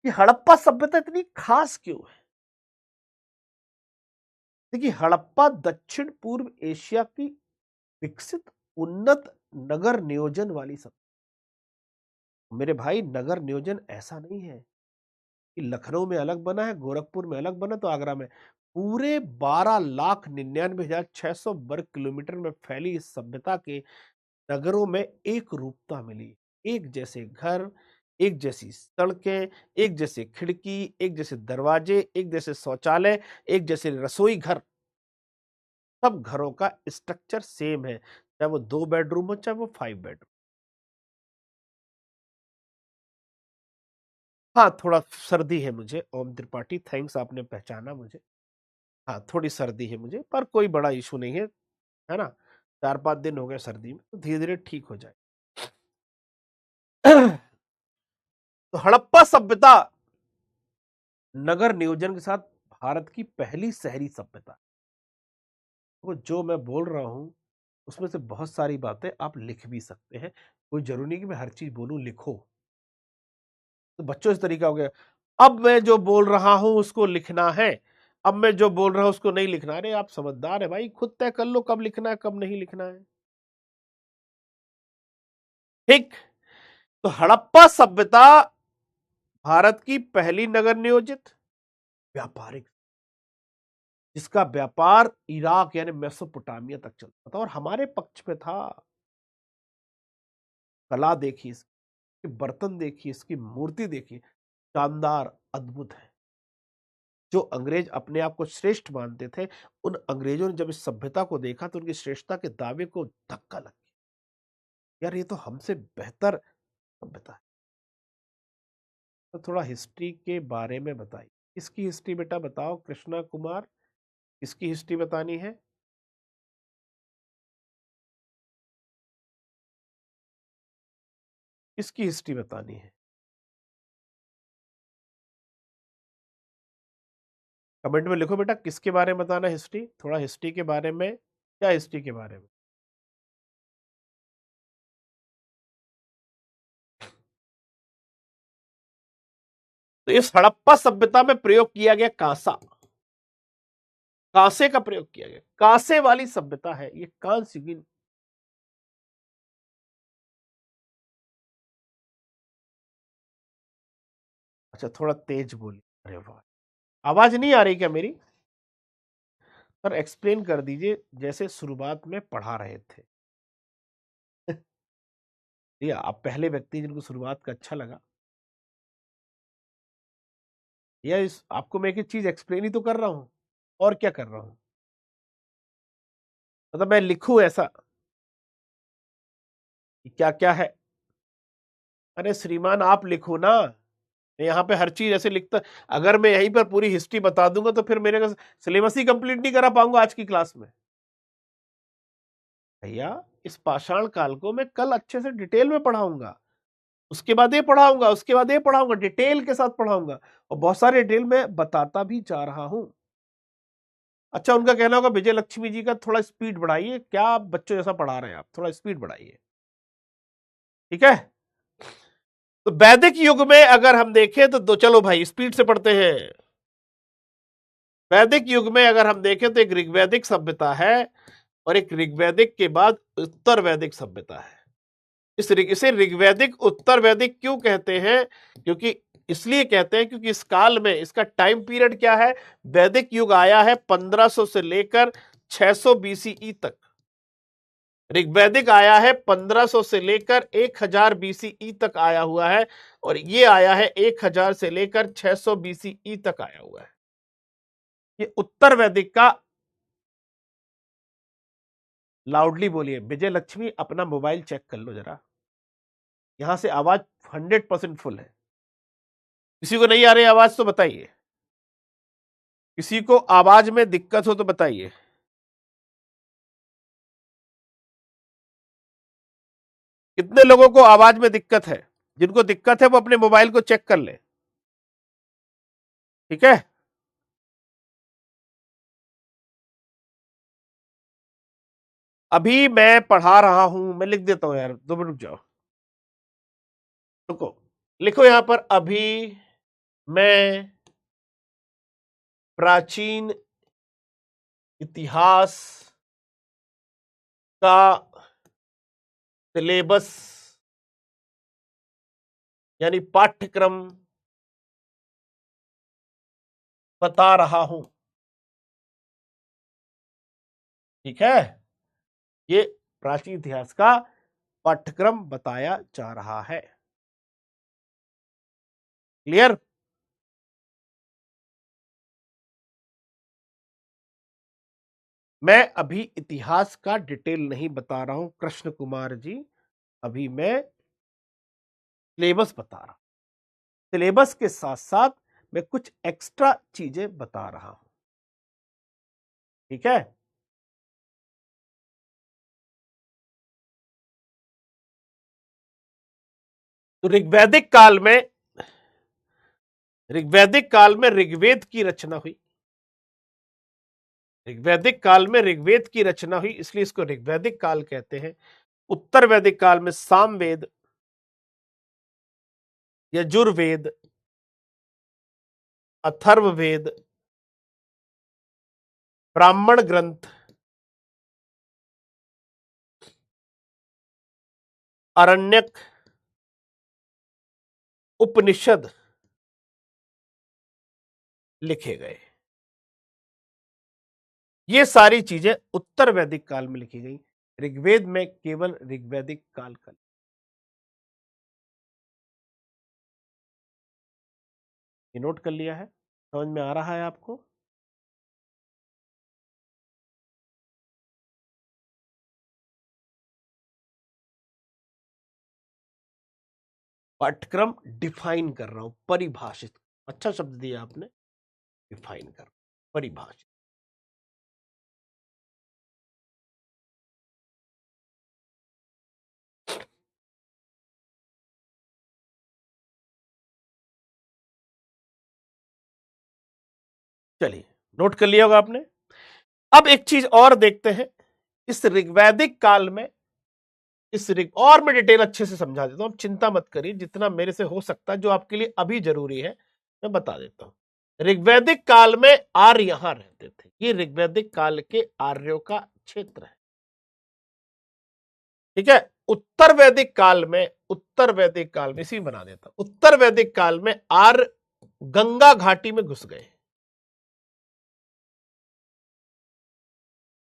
ये हड़प्पा सभ्यता इतनी खास क्यों है? देखिए, हड़प्पा दक्षिण पूर्व एशिया की विकसित उन्नत नगर नियोजन वाली सभ्यता। मेरे भाई, नगर नियोजन ऐसा नहीं है कि लखनऊ में अलग बना है, गोरखपुर में अलग बना तो आगरा में। पूरे 12,99,600 वर्ग किलोमीटर में फैली इस सभ्यता के नगरों में एक रूपता मिली। एक जैसे घर, एक जैसी सड़कें, एक जैसे खिड़की, एक जैसे दरवाजे, एक जैसे शौचालय, एक जैसे रसोई घर। सब घरों का स्ट्रक्चर सेम है, चाहे वो 2 बेडरूम हो, चाहे वो 5 बेडरूम। हाँ, थोड़ा सर्दी है मुझे, ओम त्रिपाठी, थैंक्स, आपने पहचाना मुझे। हाँ, थोड़ी सर्दी है मुझे, पर कोई बड़ा इशू नहीं है ना? 4-5 दिन हो गए सर्दी में, तो धीरे धीरे ठीक हो जाए। तो हड़प्पा सभ्यता नगर नियोजन के साथ भारत की पहली शहरी सभ्यता। तो जो मैं बोल रहा हूं उसमें से बहुत सारी बातें आप लिख भी सकते हैं, कोई जरूरी नहीं कि मैं हर चीज बोलूं, लिखो। तो बच्चों इस तरीका हो गया, अब मैं जो बोल रहा हूं उसको लिखना है, अब मैं जो बोल रहा हूं उसको नहीं लिखना। अरे आप समझदार है भाई, खुद तय कर लो कब लिखना है कब नहीं लिखना है। ठीक। तो हड़प्पा सभ्यता भारत की पहली नगर नियोजित व्यापारिक, जिसका व्यापार इराक यानी मेसोपोटामिया तक चलता था और हमारे पक्ष में था। कला देखिए इसकी, बर्तन देखिए, इसकी मूर्ति देखिए, शानदार, अद्भुत है। जो अंग्रेज अपने आप को श्रेष्ठ मानते थे, उन अंग्रेजों ने जब इस सभ्यता को देखा तो उनकी श्रेष्ठता के दावे को धक्का लग गया, यार ये तो हमसे बेहतर सभ्यता है। तो थोड़ा हिस्ट्री के बारे में बताइए। किसकी हिस्ट्री बेटा बताओ, कृष्णा कुमार, किसकी हिस्ट्री बतानी है? किसकी हिस्ट्री बतानी है? कमेंट में लिखो बेटा, किसके बारे में बताना हिस्ट्री, थोड़ा हिस्ट्री के बारे में। क्या हिस्ट्री के बारे में? तो इस हड़प्पा सभ्यता में प्रयोग किया गया कांसा, कांसे का प्रयोग किया गया, कांसे वाली सभ्यता है ये, कांस्य युगीन। अच्छा, थोड़ा तेज बोलिए। अरे वाह, आवाज नहीं आ रही क्या मेरी? सर एक्सप्लेन कर दीजिए, जैसे शुरुआत में पढ़ा रहे थे। ये आप पहले व्यक्ति जिनको शुरुआत का अच्छा लगा। या इस आपको मैं एक एक चीज एक्सप्लेन ही तो कर रहा हूं, और क्या कर रहा हूं? मतलब मैं लिखूं ऐसा कि क्या क्या है? अरे श्रीमान आप लिखो ना, मैं यहाँ पे हर चीज ऐसे लिखता। अगर मैं यहीं पर पूरी हिस्ट्री बता दूंगा तो फिर मेरे सिलेबस ही कंप्लीट नहीं करा पाऊंगा आज की क्लास में। भैया, इस पाषाण काल को मैं कल अच्छे से डिटेल में पढ़ाऊंगा, उसके बाद ये पढ़ाऊंगा, उसके बाद ये पढ़ाऊंगा, डिटेल के साथ पढ़ाऊंगा, और बहुत सारे डिटेल में बताता भी जा रहा हूं। अच्छा, उनका कहना होगा विजय लक्ष्मी जी का थोड़ा स्पीड बढ़ाइए, क्या आप बच्चों जैसा पढ़ा रहे हैं, आप थोड़ा स्पीड बढ़ाइए। ठीक है? तो वैदिक युग में अगर हम देखें तो चलो भाई स्पीड से पढ़ते हैं। वैदिक युग में अगर हम देखें तो एक ऋग्वैदिक सभ्यता है और एक ऋग्वैदिक के बाद उत्तर वैदिक सभ्यता है। इसे ऋग्वैदिक उत्तर वैदिक क्यों कहते हैं? क्योंकि इसलिए कहते हैं क्योंकि इस काल में इसका टाइम पीरियड क्या है? वैदिक युग आया है 1500 से लेकर 600 बीसीई तक। ऋग्वैदिक आया है 1500 से लेकर 1000 बीसीई तक आया हुआ है, और ये आया है 1000 से लेकर 600 बीसीई तक आया हुआ है। ये उत्तर वैदिक का, लाउडली बोलिए विजय लक्ष्मी, अपना मोबाइल चेक कर लो जरा, यहां से आवाज 100% फुल है। किसी को नहीं आ रही आवाज तो बताइए, किसी को आवाज में दिक्कत हो तो बताइए। कितने लोगों को आवाज में दिक्कत है? जिनको दिक्कत है वो अपने मोबाइल को चेक कर ले, ठीक है? अभी मैं पढ़ा रहा हूं, मैं लिख देता हूं यार, 2 मिनट रुक जाओ, रुको, लिखो यहां पर, अभी मैं प्राचीन इतिहास का सिलेबस यानी पाठ्यक्रम बता रहा हूं, ठीक है? ये प्राचीन इतिहास का पाठ्यक्रम बताया जा रहा है। क्लियर? मैं अभी इतिहास का डिटेल नहीं बता रहा हूं कृष्ण कुमार जी, अभी मैं सिलेबस बता रहा हूं। सिलेबस के साथ साथ मैं कुछ एक्स्ट्रा चीजें बता रहा हूं, ठीक है? तो ऋग्वैदिक काल में ऋग्वेद की रचना हुई। ऋग्वैदिक काल में ऋग्वेद की रचना हुई, इसलिए इसको ऋग्वैदिक काल कहते हैं। उत्तर वैदिक काल में सामवेद, यजुर्वेद, अथर्ववेद, ब्राह्मण ग्रंथ, अरण्यक, उपनिषद लिखे गए। ये सारी चीजें उत्तर वैदिक काल में लिखी गई। ऋग्वेद में केवल ऋग्वैदिक काल का। ये नोट कर लिया है? समझ में आ रहा है आपको? पाठ्यक्रम डिफाइन कर रहा हूं, परिभाषित। अच्छा शब्द दिया आपने, डिफाइन कर, परिभाषित। चलिए, नोट कर लिया होगा आपने। अब एक चीज और देखते हैं, इस ऋग्वैदिक काल में, और मैं डिटेल अच्छे से समझा देता हूं, आप चिंता मत करिए, जितना मेरे से हो सकता है जो आपके लिए अभी जरूरी है मैं बता देता हूं। ऋग्वैदिक काल में आर्य यहां रहते थे, ये ऋग्वैदिक काल के आर्यों का क्षेत्र है, ठीक है? उत्तर वैदिक काल में इसी में बना देता हूं। उत्तर वैदिक काल में आर्य गंगा घाटी में घुस गए।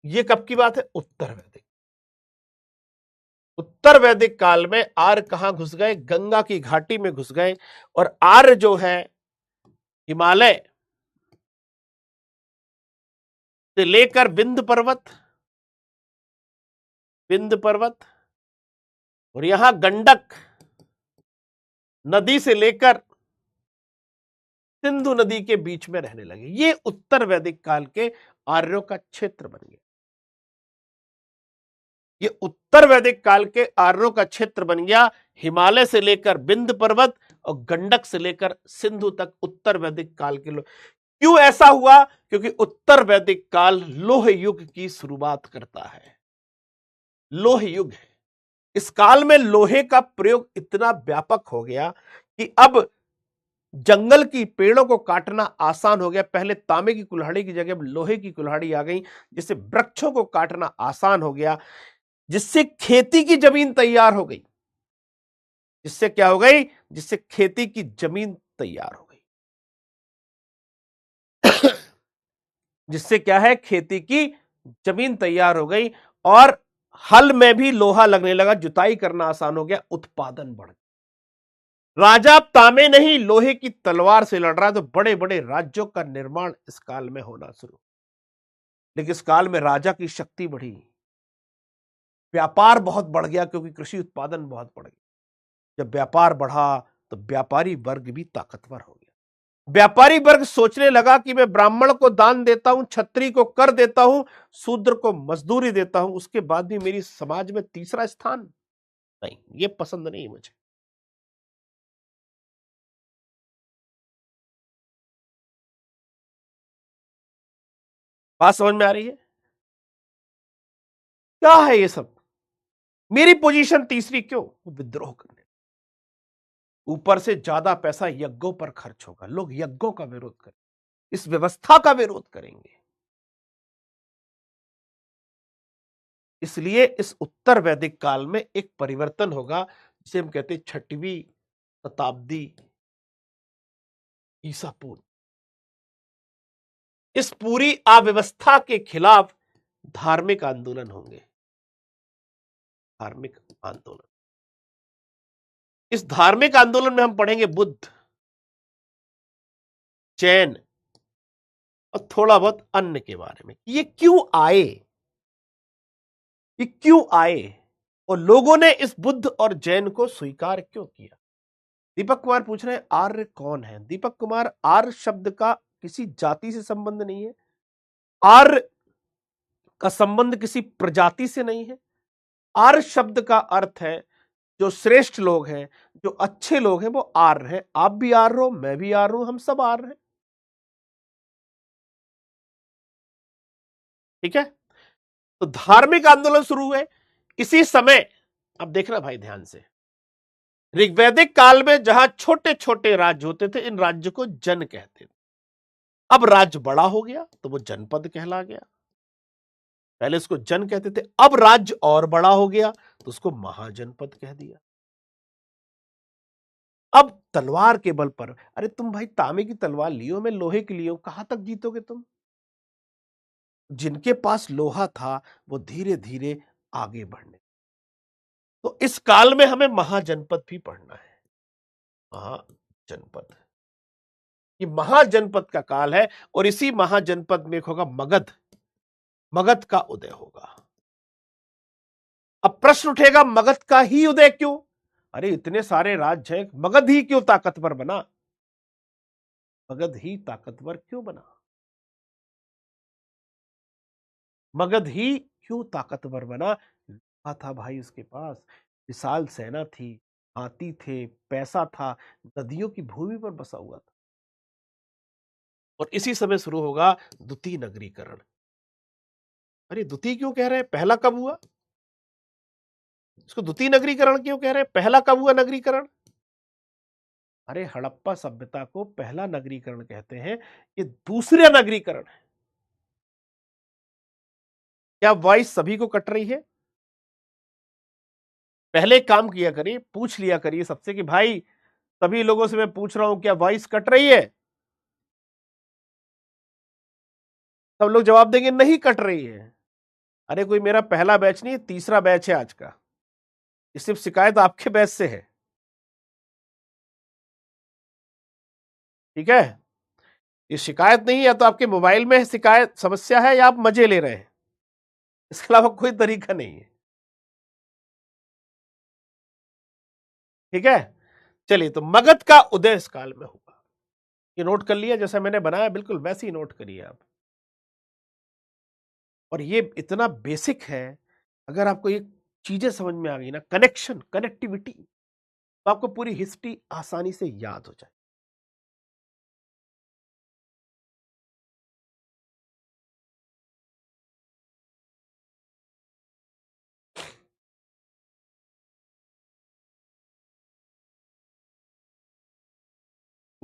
ये कब की बात है? उत्तर वैदिक काल में आर्य कहां घुस गए? गंगा की घाटी में घुस गए। और आर्य जो है हिमालय से लेकर विंध्य पर्वत और यहां गंडक नदी से लेकर सिंधु नदी के बीच में रहने लगे। ये उत्तर वैदिक काल के आर्यों का क्षेत्र बन गया। ये उत्तर वैदिक काल के आर्यों का क्षेत्र बन गया, हिमालय से लेकर विंध्य पर्वत और गंडक से लेकर सिंधु तक उत्तर वैदिक काल के लोग। क्यों ऐसा हुआ? क्योंकि उत्तर वैदिक काल लोह युग की शुरुआत करता है। लोह युग है। इस काल में लोहे का प्रयोग इतना व्यापक हो गया कि अब जंगल की पेड़ों को काटना आसान हो गया। पहले तांबे की कुल्हाड़ी की जगह लोहे की कुल्हाड़ी आ गई, जिससे वृक्षों को काटना आसान हो गया, जिससे खेती की जमीन तैयार हो गई। जिससे क्या हो गई? जिससे खेती की जमीन तैयार हो गई। जिससे क्या है? खेती की जमीन तैयार हो गई और हल में भी लोहा लगने लगा, जुताई करना आसान हो गया, उत्पादन बढ़ गया। राजा अब तांबे नहीं लोहे की तलवार से लड़ रहा है, तो बड़े बड़े राज्यों का निर्माण इस काल में होना शुरू। लेकिन इस काल में राजा की शक्ति बढ़ी, व्यापार बहुत बढ़ गया, क्योंकि कृषि उत्पादन बहुत बढ़ गया। जब व्यापार बढ़ा तो व्यापारी वर्ग भी ताकतवर हो गया। व्यापारी वर्ग सोचने लगा कि मैं ब्राह्मण को दान देता हूं, क्षत्रिय को कर देता हूं, शूद्र को मजदूरी देता हूं, उसके बाद भी मेरी समाज में तीसरा स्थान नहीं, ये पसंद नहीं मुझे। बात समझ में आ रही है? क्या है ये सब? मेरी पोजीशन तीसरी क्यों? वो विद्रोह करने, ऊपर से ज्यादा पैसा यज्ञों पर खर्च होगा, लोग यज्ञों का विरोध करें, इस व्यवस्था का विरोध करेंगे। इसलिए इस उत्तर वैदिक काल में एक परिवर्तन होगा, जिसे हम कहते हैं 6वीं शताब्दी ईसा पूर्व। इस पूरी अव्यवस्था के खिलाफ धार्मिक आंदोलन होंगे। धार्मिक आंदोलन, इस धार्मिक आंदोलन में हम पढ़ेंगे बुद्ध, जैन और थोड़ा बहुत अन्य के बारे में। ये क्यों आए, ये क्यों आए और लोगों ने इस बुद्ध और जैन को स्वीकार क्यों किया। दीपक कुमार पूछ रहे हैं आर्य कौन है। दीपक कुमार, आर्य शब्द का किसी जाति से संबंध नहीं है, आर्य का संबंध किसी प्रजाति से नहीं है। आर्य शब्द का अर्थ है जो श्रेष्ठ लोग हैं, जो अच्छे लोग हैं, वो आर्य हैं। आप भी आर्य हो, मैं भी आर्य हूं, हम सब आर्य हैं। ठीक है। तो धार्मिक आंदोलन शुरू हुए इसी समय। अब देखना भाई ध्यान से, ऋग्वैदिक काल में जहां छोटे छोटे राज्य होते थे, इन राज्य को जन कहते थे। अब राज्य बड़ा हो गया तो वो जनपद कहला गया। पहले उसको जन कहते थे, अब राज्य और बड़ा हो गया तो उसको महाजनपद कह दिया। अब तलवार के बल पर, अरे तुम भाई तांबे की तलवार लियो, मैं लोहे की लियो, कहां तक जीतोगे तुम? जिनके पास लोहा था वो धीरे धीरे आगे बढ़ने। तो इस काल में हमें महाजनपद भी पढ़ना है। महाजनपद, ये महाजनपद का काल है और इसी महाजनपद में होगा मगध। मगध का उदय होगा। अब प्रश्न उठेगा मगध का ही उदय क्यों? अरे इतने सारे राज्य हैं, मगध ही क्यों ताकतवर बना? मगध ही ताकतवर क्यों बना? मगध ही क्यों ताकतवर बना? लोहा था भाई उसके पास, विशाल सेना थी, हाथी थे, पैसा था, नदियों की भूमि पर बसा हुआ था। और इसी समय शुरू होगा द्वितीय नगरीकरण। अरे द्वितीय क्यों कह रहे हैं? पहला कब हुआ? इसको द्वितीय नगरीकरण क्यों कह रहे हैं? पहला कब हुआ नगरीकरण? अरे हड़प्पा सभ्यता को पहला नगरीकरण कहते हैं, ये दूसरा नगरीकरण है। क्या वॉइस सभी को कट रही है? पहले काम किया करिए, पूछ लिया करिए सबसे कि भाई सभी लोगों से मैं पूछ रहा हूं क्या वॉइस कट रही है? सब लोग जवाब देंगे नहीं कट रही है। अरे कोई मेरा पहला बैच नहीं, तीसरा बैच है आज का। ये सिर्फ शिकायत आपके बैच से है। ठीक है, ये शिकायत नहीं है, या तो आपके मोबाइल में शिकायत समस्या है या आप मजे ले रहे हैं, इसके अलावा कोई तरीका नहीं है। ठीक है, चलिए, तो मगध का उदय इस काल में होगा। ये नोट कर लिया, जैसा मैंने बनाया बिल्कुल वैसे ही नोट करिए आप। और ये इतना बेसिक है, अगर आपको ये चीजें समझ में आ गई ना, कनेक्शन, कनेक्टिविटी, तो आपको पूरी हिस्ट्री आसानी से याद हो जाए।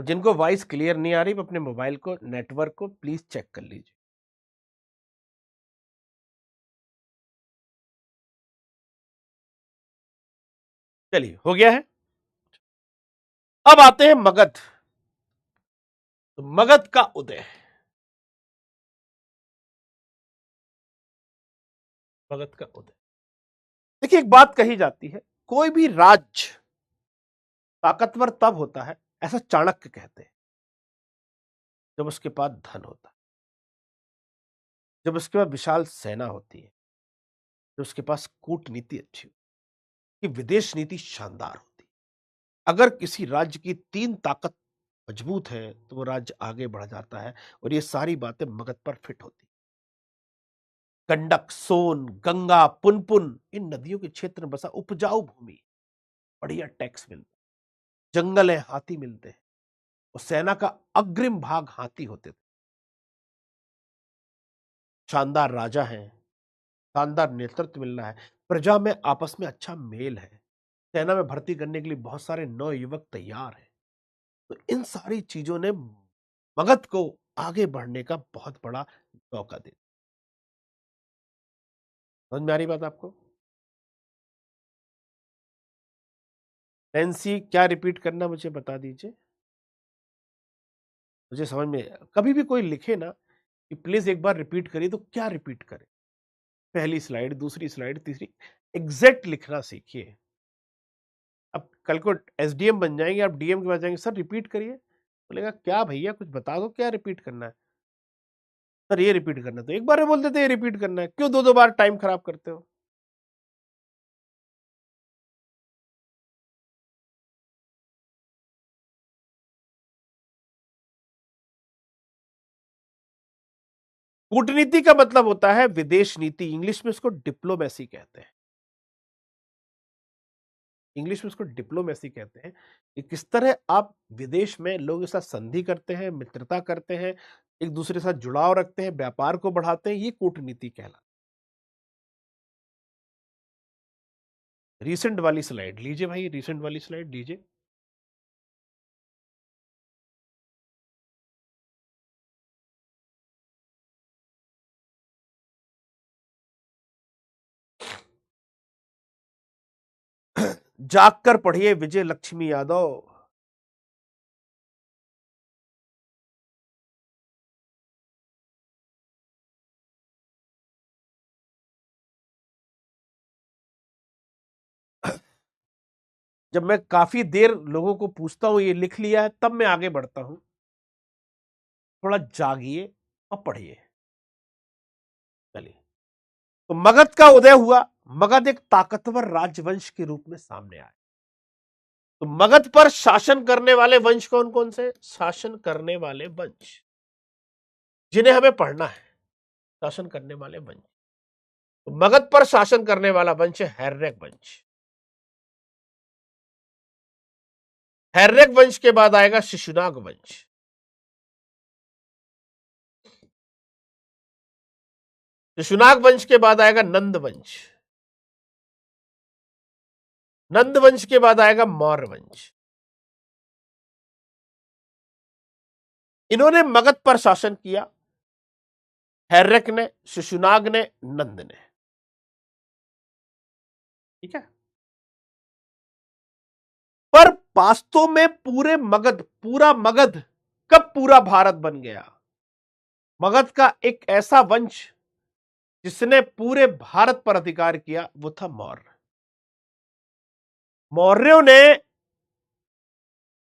जिनको वॉइस क्लियर नहीं आ रही वो अपने मोबाइल को, नेटवर्क को प्लीज चेक कर लीजिए। चलिए, हो गया है। अब आते हैं मगध। तो मगध का उदय, मगध का उदय। देखिए, एक बात कही जाती है, कोई भी राज्य ताकतवर तब होता है, ऐसा चाणक्य कहते हैं, जब उसके पास धन होता है, जब उसके पास विशाल सेना होती है, जब उसके पास कूटनीति अच्छी होती है, कि विदेश नीति शानदार होती है। अगर किसी राज्य की तीन ताकत मजबूत है तो वो राज्य आगे बढ़ जाता है, और ये सारी बातें मगध पर फिट होती। गंडक, सोन, गंगा, पुनपुन, इन नदियों के क्षेत्र में बसा उपजाऊ भूमि, बढ़िया टैक्स मिलता, जंगल है, हाथी मिलते हैं, और सेना का अग्रिम भाग हाथी होते थे। शानदार राजा है, शानदार नेतृत्व मिल रहा है, प्रजा में आपस में अच्छा मेल है, सेना में भर्ती करने के लिए बहुत सारे नौ युवक तैयार हैं। तो इन सारी चीजों ने मगध को आगे बढ़ने का बहुत बड़ा मौका दिया। समझ में आ रही बात आपको? नैन्सी, क्या रिपीट करना मुझे बता दीजिए, मुझे समझ में। कभी भी कोई लिखे ना कि प्लीज एक बार रिपीट करिए, तो क्या रिपीट करें? पहली स्लाइड, दूसरी स्लाइड, तीसरी, एग्जैक्ट लिखना सीखिए। अब कल को एसडीएम बन जाएंगे, आप डीएम के पास जाएंगे, सर रिपीट करिए, बोलेगा क्या भैया, कुछ बता दो क्या रिपीट करना है। सर ये रिपीट करना है, तो एक बार में बोल देते ये रिपीट करना है, क्यों दो दो बार टाइम खराब करते हो? कूटनीति का मतलब होता है विदेश नीति, इंग्लिश में इसको डिप्लोमेसी कहते हैं। इंग्लिश में इसको डिप्लोमेसी कहते हैं, कि किस तरह आप विदेश में लोगों के साथ संधि करते हैं, मित्रता करते हैं, एक दूसरे के साथ जुड़ाव रखते हैं, व्यापार को बढ़ाते हैं, ये कूटनीति कहलाता है। रिसेंट वाली स्लाइड लीजिए भाई, रिसेंट वाली स्लाइड लीजिए। जागकर पढ़िए विजय लक्ष्मी यादव। जब मैं काफी देर लोगों को पूछता हूं ये लिख लिया है, तब मैं आगे बढ़ता हूं। थोड़ा जागिए और पढ़िए। चलिए, तो मगध का उदय हुआ। मगध एक ताकतवर राजवंश के रूप में सामने आया। तो मगध पर शासन करने वाले वंश कौन कौन से? शासन करने वाले वंश जिन्हें हमें पढ़ना है, शासन करने वाले वंश। तो मगध पर शासन करने वाला वंश है हैर्यक वंश। हैर्यक वंश के बाद आएगा शिशुनाग वंश। शिशुनाग वंश के बाद आएगा नंद वंश। नंद वंश के बाद आएगा मौर्य वंश। इन्होंने मगध पर शासन किया, हैर्यक ने, शिशुनाग ने, नंद ने। ठीक है। पर वास्तव में पूरा मगध कब पूरा भारत बन गया? मगध का एक ऐसा वंश जिसने पूरे भारत पर अधिकार किया, वो था मौर्य। मौर्यों ने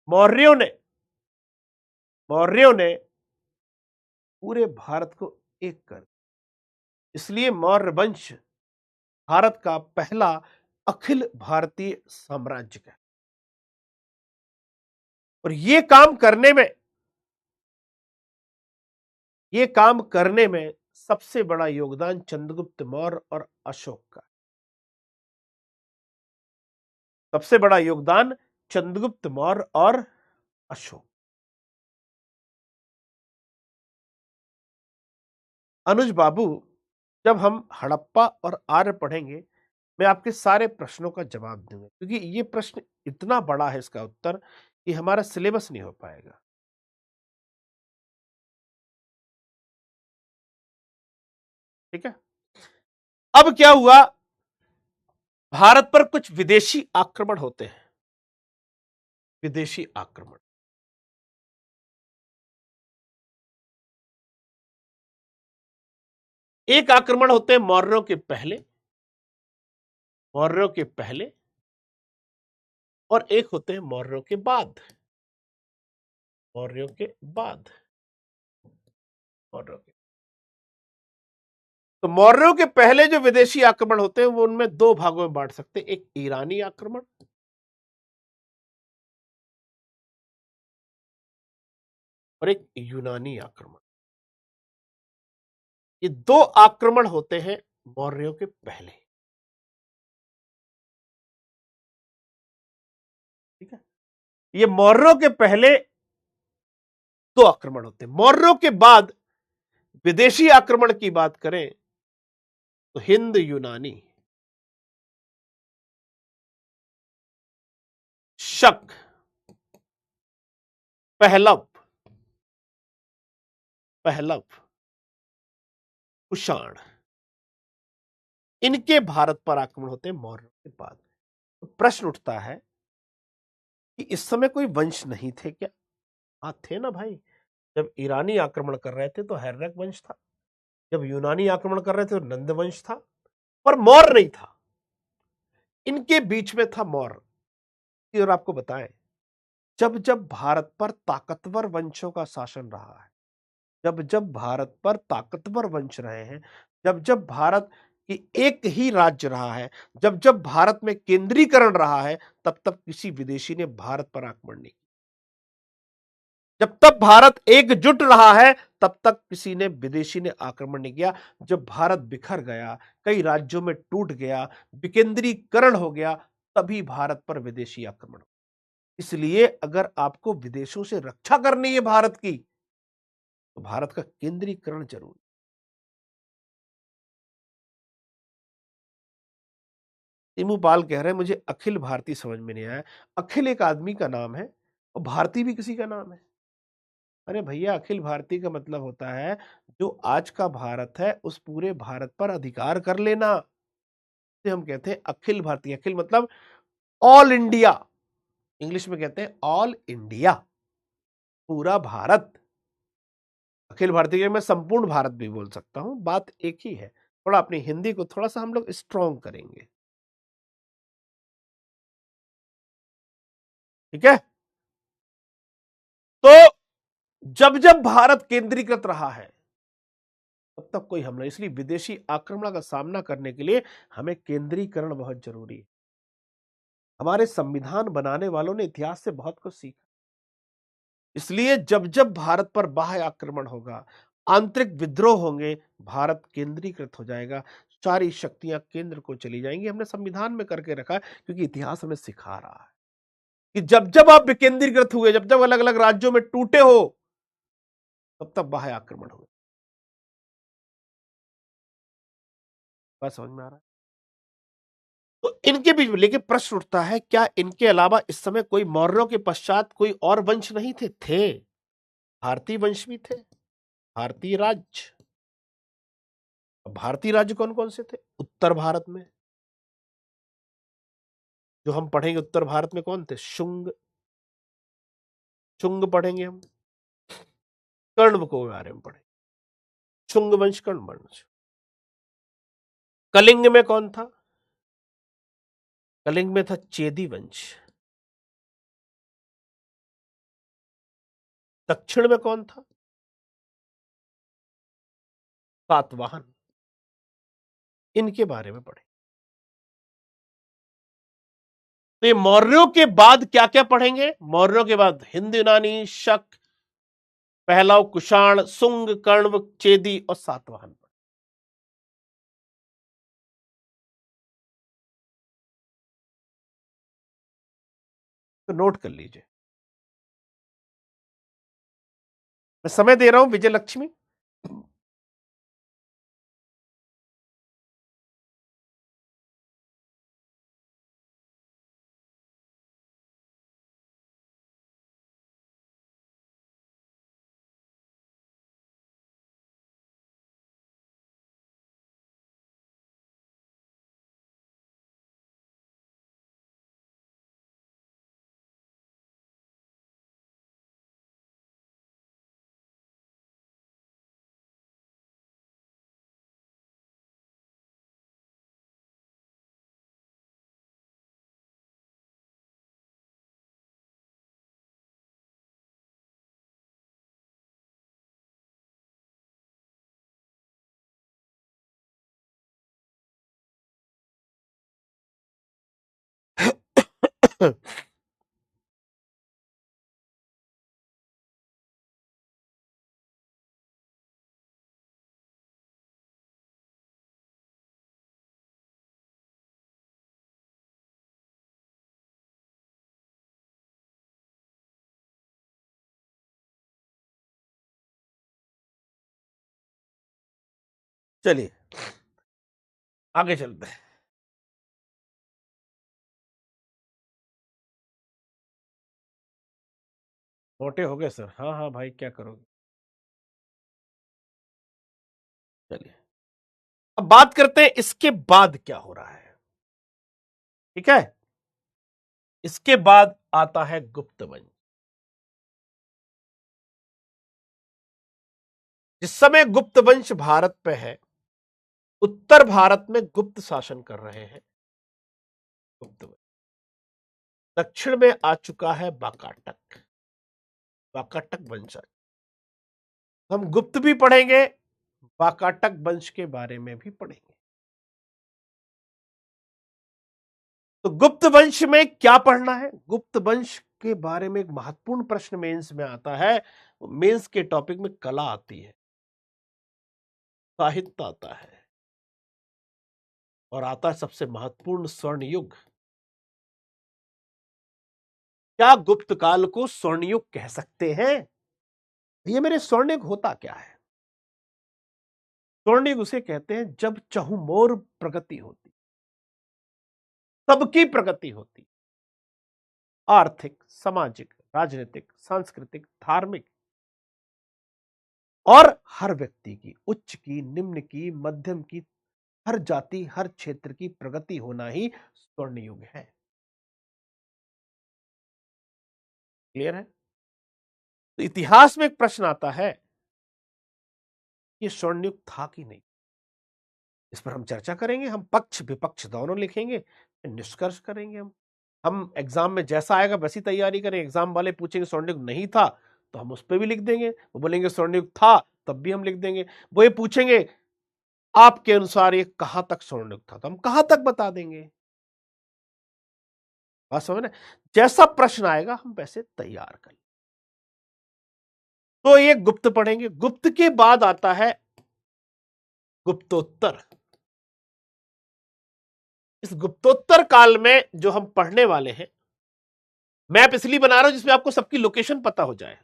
मौर्यों ने मौर्यों ने पूरे भारत को एक कर, इसलिए मौर्य वंश भारत का पहला अखिल भारतीय साम्राज्य का। और ये काम करने में सबसे बड़ा योगदान चंद्रगुप्त मौर्य और अशोक का। सबसे बड़ा योगदान चंद्रगुप्त मौर्य और अशोक। अनुज बाबू, जब हम हड़प्पा और आर्य पढ़ेंगे मैं आपके सारे प्रश्नों का जवाब दूंगा, क्योंकि ये प्रश्न इतना बड़ा है इसका उत्तर कि हमारा सिलेबस नहीं हो पाएगा। ठीक है। अब क्या हुआ, भारत पर कुछ विदेशी आक्रमण होते हैं। विदेशी आक्रमण, एक आक्रमण होते हैं मौर्यों के पहले, मौर्यों के पहले, और एक होते हैं मौर्यों के बाद, मौर्यों के बाद, मौर्यों के। तो मौर्यों के पहले जो विदेशी आक्रमण होते हैं वो उनमें दो भागों में बांट सकते हैं, एक ईरानी आक्रमण और एक यूनानी आक्रमण। ये दो आक्रमण होते हैं मौर्यों के पहले। ठीक है। ये मौर्यों के पहले दो आक्रमण होते हैं। मौर्यों के बाद विदेशी आक्रमण की बात करें तो हिंद यूनानी, शक, पहलव, पहलव, कुषाण, इनके भारत पर आक्रमण होते हैं मौर्यों के बाद। तो प्रश्न उठता है कि इस समय कोई वंश नहीं थे क्या? हाँ थे ना भाई। जब ईरानी आक्रमण कर रहे थे तो हैर्रक वंश था, जब यूनानी आक्रमण कर रहे थे तो नंद वंश था, पर मौर्य नहीं था। इनके बीच में था मौर्य। और आपको बताएं, जब जब भारत पर ताकतवर वंशों का शासन रहा है, जब जब भारत पर ताकतवर वंश रहे हैं, जब जब भारत की एक ही राज्य रहा है, जब जब भारत में केंद्रीकरण रहा है, तब तब किसी विदेशी ने भारत पर आक्रमण नहीं किया। जब तक भारत एकजुट रहा है तब तक किसी ने विदेशी ने आक्रमण नहीं किया। जब भारत बिखर गया, कई राज्यों में टूट गया, विकेंद्रीकरण हो गया, तभी भारत पर विदेशी आक्रमण। इसलिए अगर आपको विदेशों से रक्षा करनी है भारत की, तो भारत का केंद्रीकरण जरूरी। तिमुपाल कह रहे हैं मुझे अखिल भारतीय समझ में नहीं आया। अखिल एक आदमी का नाम है और भारतीय भी किसी का नाम है। अरे भैया, अखिल भारतीय का मतलब होता है जो आज का भारत है उस पूरे भारत पर अधिकार कर लेना, से हम कहते हैं अखिल भारतीय। अखिल मतलब ऑल इंडिया, इंग्लिश में कहते हैं ऑल इंडिया, पूरा भारत। अखिल भारतीय के मैं संपूर्ण भारत भी बोल सकता हूं, बात एक ही है। थोड़ा अपनी हिंदी को थोड़ा सा हम लोग स्ट्रॉन्ग करेंगे। ठीक है। तो जब जब भारत केंद्रीकृत रहा है तब तक कोई हमला, इसलिए विदेशी आक्रमण का सामना करने के लिए हमें केंद्रीकरण बहुत जरूरी है। हमारे संविधान बनाने वालों ने इतिहास से बहुत कुछ सीखा। इसलिए जब जब भारत पर बाह्य आक्रमण होगा, आंतरिक विद्रोह होंगे, भारत केंद्रीकृत हो जाएगा, सारी शक्तियां केंद्र को चली जाएंगी। हमने संविधान में करके रखा है, क्योंकि इतिहास हमें सिखा रहा है कि जब जब आप विकेंद्रीकृत हुए, जब जब अलग अलग राज्यों में टूटे हो, तब तब बाह्य आक्रमण हुए। बात समझ में आ रहा है? तो इनके बीच में लेकिन प्रश्न उठता है, क्या इनके अलावा इस समय कोई मौर्यों के पश्चात कोई और वंश नहीं थे? थे। भारतीय वंश भी थे, भारतीय राज्य। भारतीय राज्य कौन कौन से थे? उत्तर भारत में जो हम पढ़ेंगे, उत्तर भारत में कौन थे? शुंग, शुंग पढ़ेंगे हम। कर्ण को बारे में पढ़ेंगे, शुंग वंश, कर्ण वंश। कलिंग में कौन था? कलिंग में था चेदी वंश। दक्षिण में कौन था? सातवाहन। इनके बारे में पढ़े। तो ये मौर्यों के बाद क्या क्या पढ़ेंगे? मौर्यों के बाद हिंद यूनानी, शक, पहलव, कुषाण, सुंग, कर्ण, चेदी और सातवाहन। तो नोट कर लीजिए, मैं समय दे रहा हूं विजय लक्ष्मी। चलिए आगे चलते हैं। मोटे हो गए सर? हाँ हाँ भाई, क्या करोगे। चलिए अब बात करते हैं इसके बाद क्या हो रहा है। ठीक है, इसके बाद आता है गुप्त वंश। जिस समय गुप्त वंश भारत पे है, उत्तर भारत में गुप्त शासन कर रहे हैं गुप्त वंश। दक्षिण में आ चुका है वाकाटक, वाकाटक वंश। हम गुप्त भी पढ़ेंगे, वाकाटक वंश के बारे में भी पढ़ेंगे। तो गुप्त वंश में क्या पढ़ना है? गुप्त वंश के बारे में एक महत्वपूर्ण प्रश्न मेंस में आता है। मेंस के टॉपिक में कला आती है, साहित्य आता है, और आता है सबसे महत्वपूर्ण स्वर्ण युग। क्या गुप्त काल को स्वर्ण युग कह सकते हैं? ये मेरे स्वर्ण युग होता क्या है? स्वर्ण युग उसे कहते हैं जब चहुमोर प्रगति होती, सबकी प्रगति होती, आर्थिक, सामाजिक, राजनीतिक, सांस्कृतिक, धार्मिक, और हर व्यक्ति की, उच्च की, निम्न की, मध्यम की, हर जाति, हर क्षेत्र की प्रगति होना ही स्वर्ण युग है। क्लियर है? तो इतिहास में एक प्रश्न आता है, ये स्वर्ण युग था कि नहीं? इस पर हम चर्चा करेंगे, हम पक्ष विपक्ष दोनों लिखेंगे, निष्कर्ष करेंगे। हम एग्जाम में जैसा आएगा वैसी तैयारी करें। एग्जाम वाले पूछेंगे स्वर्ण युग नहीं था, तो हम उस पर भी लिख देंगे। वो बोलेंगे स्वर्ण युग था, तब भी हम लिख देंगे। वो ये पूछेंगे आपके अनुसार ये कहां तक स्वर्ण युग था, तो हम कहां तक बता देंगे। बात समझ रहे? जैसा प्रश्न आएगा हम वैसे तैयार करें। तो ये गुप्त पढ़ेंगे। गुप्त के बाद आता है गुप्तोत्तर। इस गुप्तोत्तर काल में जो हम पढ़ने वाले हैं, मैप इसलिए बना रहा हूं जिसमें आपको सबकी लोकेशन पता हो जाए।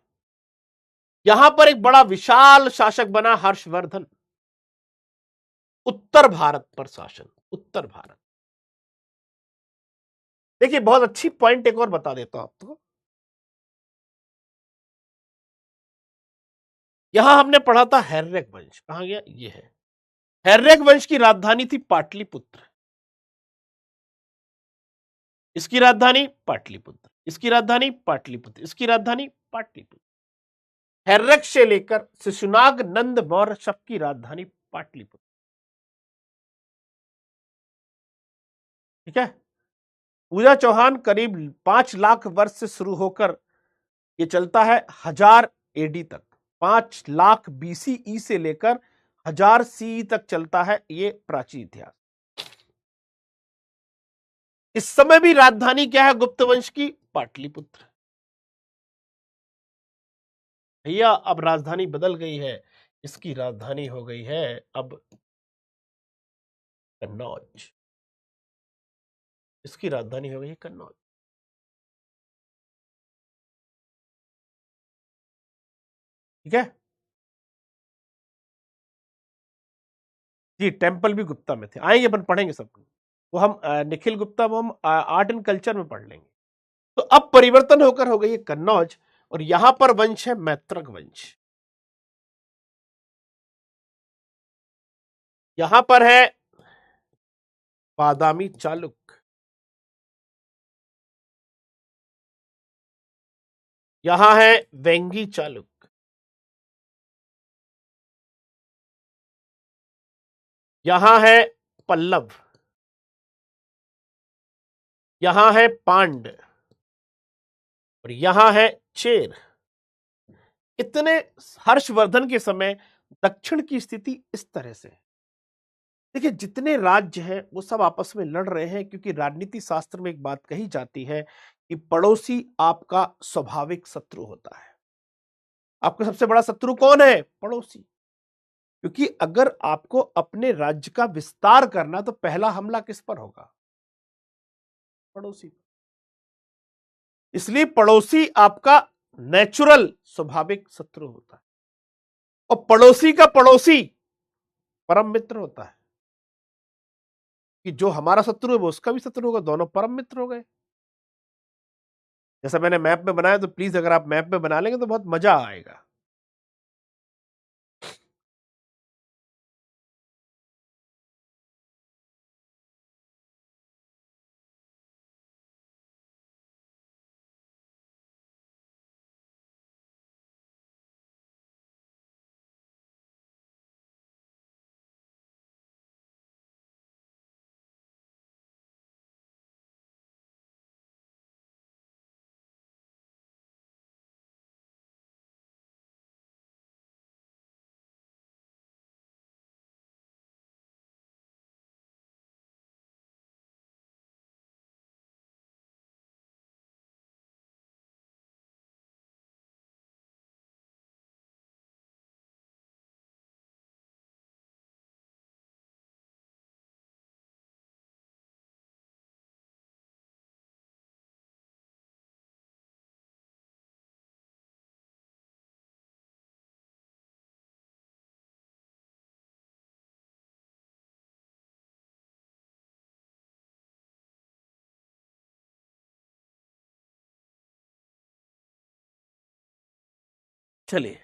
यहां पर एक बड़ा विशाल शासक बना हर्षवर्धन, उत्तर भारत पर शासन, उत्तर भारत। देखिए बहुत अच्छी पॉइंट एक और बता देता हूं आपको। यहां हमने पढ़ा था हैर्यक वंश, कहां गया? ये है। हैर्यक वंश की राजधानी थी पाटलिपुत्र। इसकी राजधानी पाटलिपुत्र, इसकी राजधानी पाटलिपुत्र, इसकी राजधानी पाटलिपुत्र। हैर्यक से लेकर शिशुनाग नंद मौर्य सबकी राजधानी पाटलिपुत्र। ठीक है। पूजा चौहान करीब 5 लाख वर्ष से शुरू होकर ये चलता है 1000 एडी तक। 5 लाख बीसीई से लेकर 1000 सीई तक चलता है ये प्राचीन इतिहास। इस समय भी राजधानी क्या है गुप्त वंश की? पाटलिपुत्र। भैया अब राजधानी बदल गई है, इसकी राजधानी हो गई है अब कन्नौज। इसकी राजधानी हो गई है कन्नौज। ठीक है जी। टेम्पल भी गुप्ता में थे, आएंगे अपन पढ़ेंगे सब। वो हम निखिल गुप्ता वो हम आर्ट एंड कल्चर में पढ़ लेंगे। तो अब परिवर्तन होकर हो गई है कन्नौज, और यहां पर वंश है मैत्रक वंश। यहां पर है बादामी चालुक्य, यहां है वेंगी चालुक्य, यहां है पल्लव, यहां है पांड, और यहां है चेर। इतने हर्षवर्धन के समय दक्षिण की स्थिति इस तरह से है। देखिए, जितने राज्य हैं वो सब आपस में लड़ रहे हैं, क्योंकि राजनीति शास्त्र में एक बात कही जाती है कि पड़ोसी आपका स्वाभाविक शत्रु होता है। आपका सबसे बड़ा शत्रु कौन है? पड़ोसी। क्योंकि अगर आपको अपने राज्य का विस्तार करना, तो पहला हमला किस पर होगा? पड़ोसी। इसलिए पड़ोसी आपका नेचुरल स्वाभाविक शत्रु होता है, और पड़ोसी का पड़ोसी परम मित्र होता है। कि जो हमारा शत्रु है वो उसका भी शत्रु होगा, दोनों परम मित्र हो गए। जैसा मैंने मैप में बनाया, तो प्लीज अगर आप मैप में बना लेंगे तो बहुत मजा आएगा। चलिए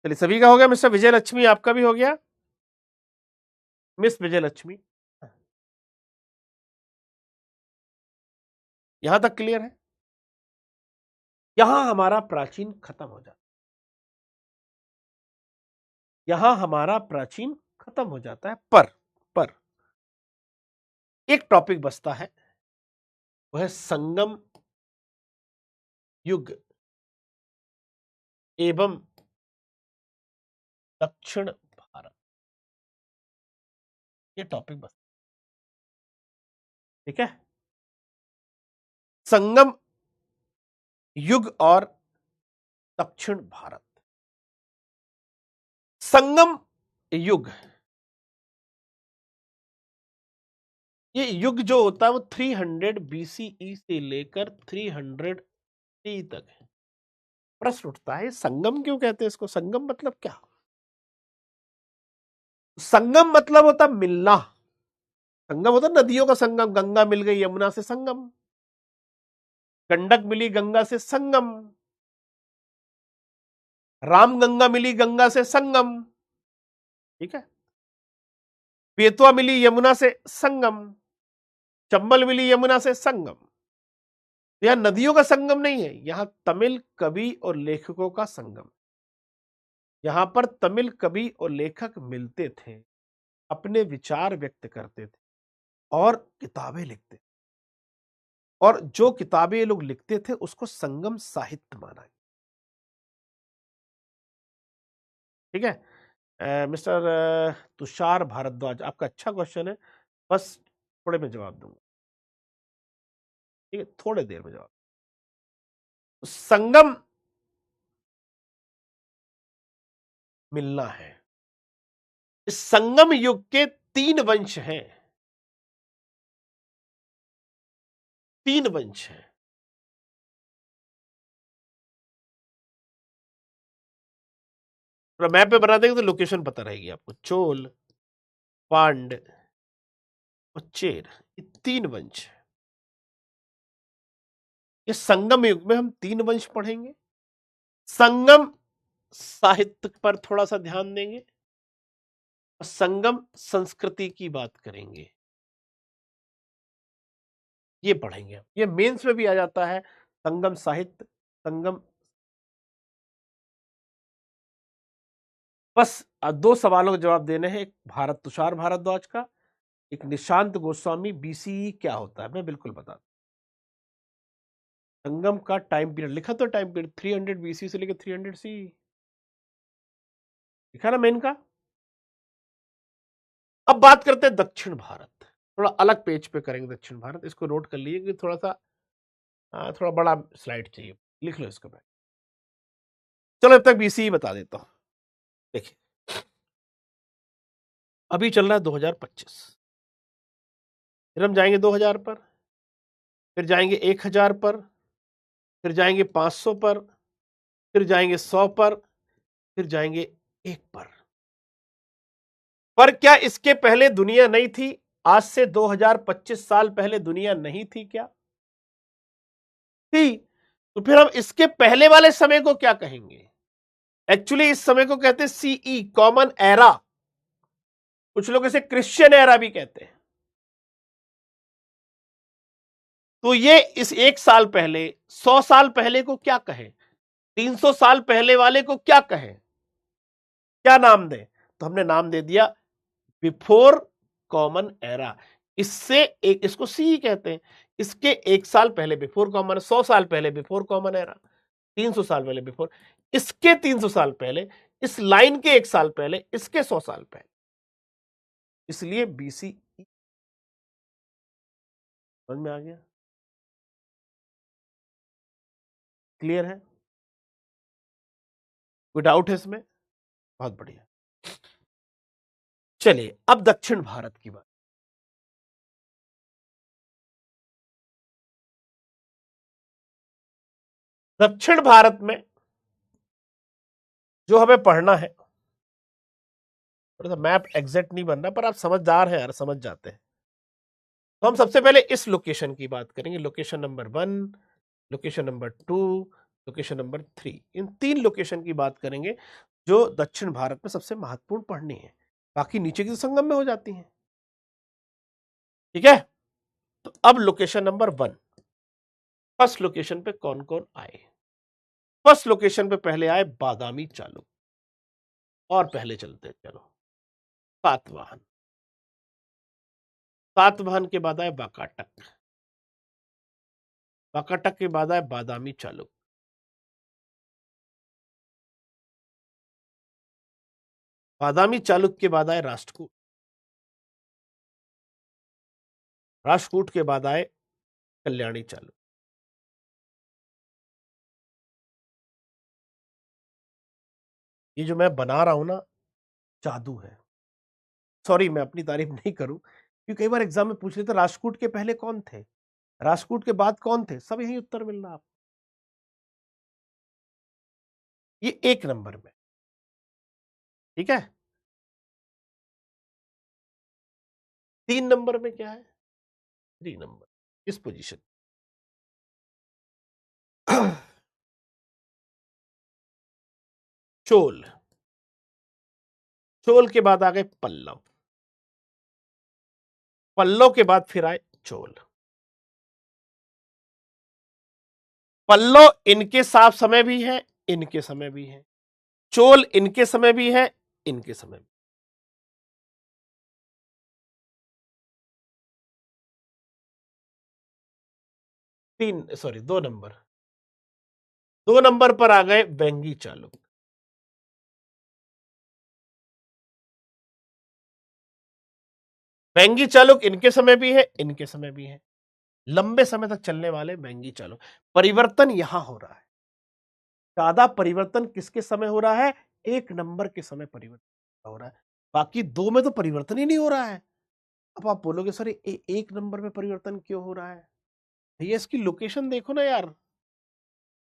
चलिए, सभी का हो गया। मिस्टर विजय लक्ष्मी, आपका भी हो गया। मिस विजय लक्ष्मी, यहां तक क्लियर है? यहां हमारा प्राचीन खत्म हो जाता यहां हमारा प्राचीन खत्म हो जाता है। पर एक टॉपिक बचता है, वह है संगम युग एवं दक्षिण भारत। ये टॉपिक बचता, ठीक है? संगम युग और दक्षिण भारत। संगम युग, ये युग जो होता है वो 300 BCE से लेकर 300 CE तक है। प्रश्न उठता है, संगम क्यों कहते हैं इसको? संगम मतलब क्या? संगम मतलब होता मिलना। संगम होता नदियों का संगम, गंगा मिल गई यमुना से संगम, गंडक मिली गंगा से संगम, राम गंगा मिली गंगा से संगम, ठीक है? बेतवा मिली यमुना से संगम, चंबल मिली यमुना से संगम। यहां नदियों का संगम नहीं है, यहां तमिल कवि और लेखकों का संगम। यहां पर तमिल कवि और लेखक मिलते थे, अपने विचार व्यक्त करते थे और किताबें लिखते थे, और जो किताबें ये लोग लिखते थे उसको संगम साहित्य माना गया। ठीक है? मिस्टर तुषार भारद्वाज, आपका अच्छा क्वेश्चन है, बस थोड़े में जवाब दूंगा, ठीक है? थोड़े देर में जवाब। संगम मिलना है। इस संगम युग के 3 वंश हैं, 3 वंश हैं। मैप पे बना देंगे तो लोकेशन पता रहेगी आपको। चोल, पांड और चेर, ये 3 वंश हैं। ये संगम युग में हम 3 वंश पढ़ेंगे। संगम साहित्य पर थोड़ा सा ध्यान देंगे, और संगम संस्कृति की बात करेंगे। ये पढ़ेंगे, ये मेंस में भी आ जाता है, संगम साहित्य, संगम। बस 2 सवालों के जवाब देने हैं, एक भारत तुषार भारद्वाज का, एक निशांत गोस्वामी। BCE क्या होता है मैं बिल्कुल बता दूं। संगम का टाइम पीरियड लिखा, तो टाइम पीरियड 300 BC से लेकर 300 CE लिखा ना मेन का। अब बात करते हैं दक्षिण भारत, थोड़ा अलग पेज पे करेंगे दक्षिण भारत, इसको नोट कर लीजिए कि थोड़ा सा थोड़ा बड़ा स्लाइड चाहिए, लिख लो इसको मैं। चलो अब तक बीसी बता देता हूं। देखिए अभी चल रहा है 2025, फिर हम जाएंगे 2000 पर, फिर जाएंगे 1000 पर, फिर जाएंगे 500 पर, फिर जाएंगे 100 पर, फिर जाएंगे 1 पर क्या इसके पहले दुनिया नहीं थी? आज से 2025 साल पहले दुनिया नहीं थी क्या? थी। तो फिर हम इसके पहले वाले समय को क्या कहेंगे? एक्चुअली इस समय को कहते हैं सीई, कॉमन एरा। कुछ लोग इसे क्रिश्चियन एरा भी कहते हैं। तो ये इस 1 साल पहले, 100 साल पहले को क्या कहें, 300 साल पहले वाले को क्या कहें, क्या नाम दें? तो हमने नाम दे दिया बिफोर कॉमन एरा। इससे एक, इसको सी कहते हैं। इसके 1 साल पहले बिफोर कॉमन, 100 साल पहले बिफोर कॉमन एरा, 300 साल पहले बिफोर, इसके 300 साल पहले, इस लाइन के 1 साल पहले, इसके 100 साल पहले, इसलिए बीसी। समझ में आ गया? क्लियर है? कोई डाउट है इसमें? बहुत बढ़िया। चलिए अब दक्षिण भारत की बात। दक्षिण भारत में जो हमें पढ़ना है, थोड़ा सा मैप एग्जैक्ट नहीं बन रहा, पर आप समझदार हैं यार, समझ जाते हैं। तो हम सबसे पहले इस लोकेशन की बात करेंगे, location number 1, location number 2, location number 3। इन 3 लोकेशन की बात करेंगे जो दक्षिण भारत में सबसे महत्वपूर्ण पढ़नी है। बाकी नीचे की तो संगम में हो जाती हैं। ठीक है? तो अब लोकेशन नंबर 1, फर्स्ट लोकेशन पे कौन कौन आए? फर्स्ट लोकेशन पे पहले आए बादामी चालुक्य, और पहले चलते हैं, चलो। सातवाहन, सातवाहन के बाद आए वाकाटक, वाकाटक के बाद आए बादामी चालुक्य, बादामी चालुक्य के बाद आए राष्ट्रकूट, राष्ट्रकूट के बाद आए कल्याणी चालुक्य। ये जो मैं बना रहा हूं ना, जादू है। सॉरी मैं अपनी तारीफ नहीं करूं, क्योंकि कई बार एग्जाम में पूछ लेते राष्ट्रकूट के पहले कौन थे, राष्ट्रकूट के बाद कौन थे, सब यही उत्तर मिल रहा आपको। ये 1 नंबर में। ठीक है? 3 नंबर में क्या है? 3 नंबर इस पोजीशन। चोल, चोल के बाद आ गए पल्लव, पल्लव के बाद फिर आए चोल। पल्लव इनके साथ समय भी है, इनके समय भी है। चोल इनके समय भी है, इनके समय भी। 2 नंबर, 2 नंबर पर आ गए वेंगी चालुक्य। वेंगी चालुक्य इनके समय भी है, इनके समय भी है। लंबे समय तक चलने वाले वेंगी चालुक्य। परिवर्तन यहां हो रहा है, ज्यादा परिवर्तन किसके समय हो रहा है? 1 नंबर के समय परिवर्तन हो रहा है। बाकी 2 में तो परिवर्तन ही नहीं हो रहा है। अब आप बोलोगे सर 1 नंबर में परिवर्तन क्यों हो रहा है? भैया इसकी लोकेशन देखो ना यार।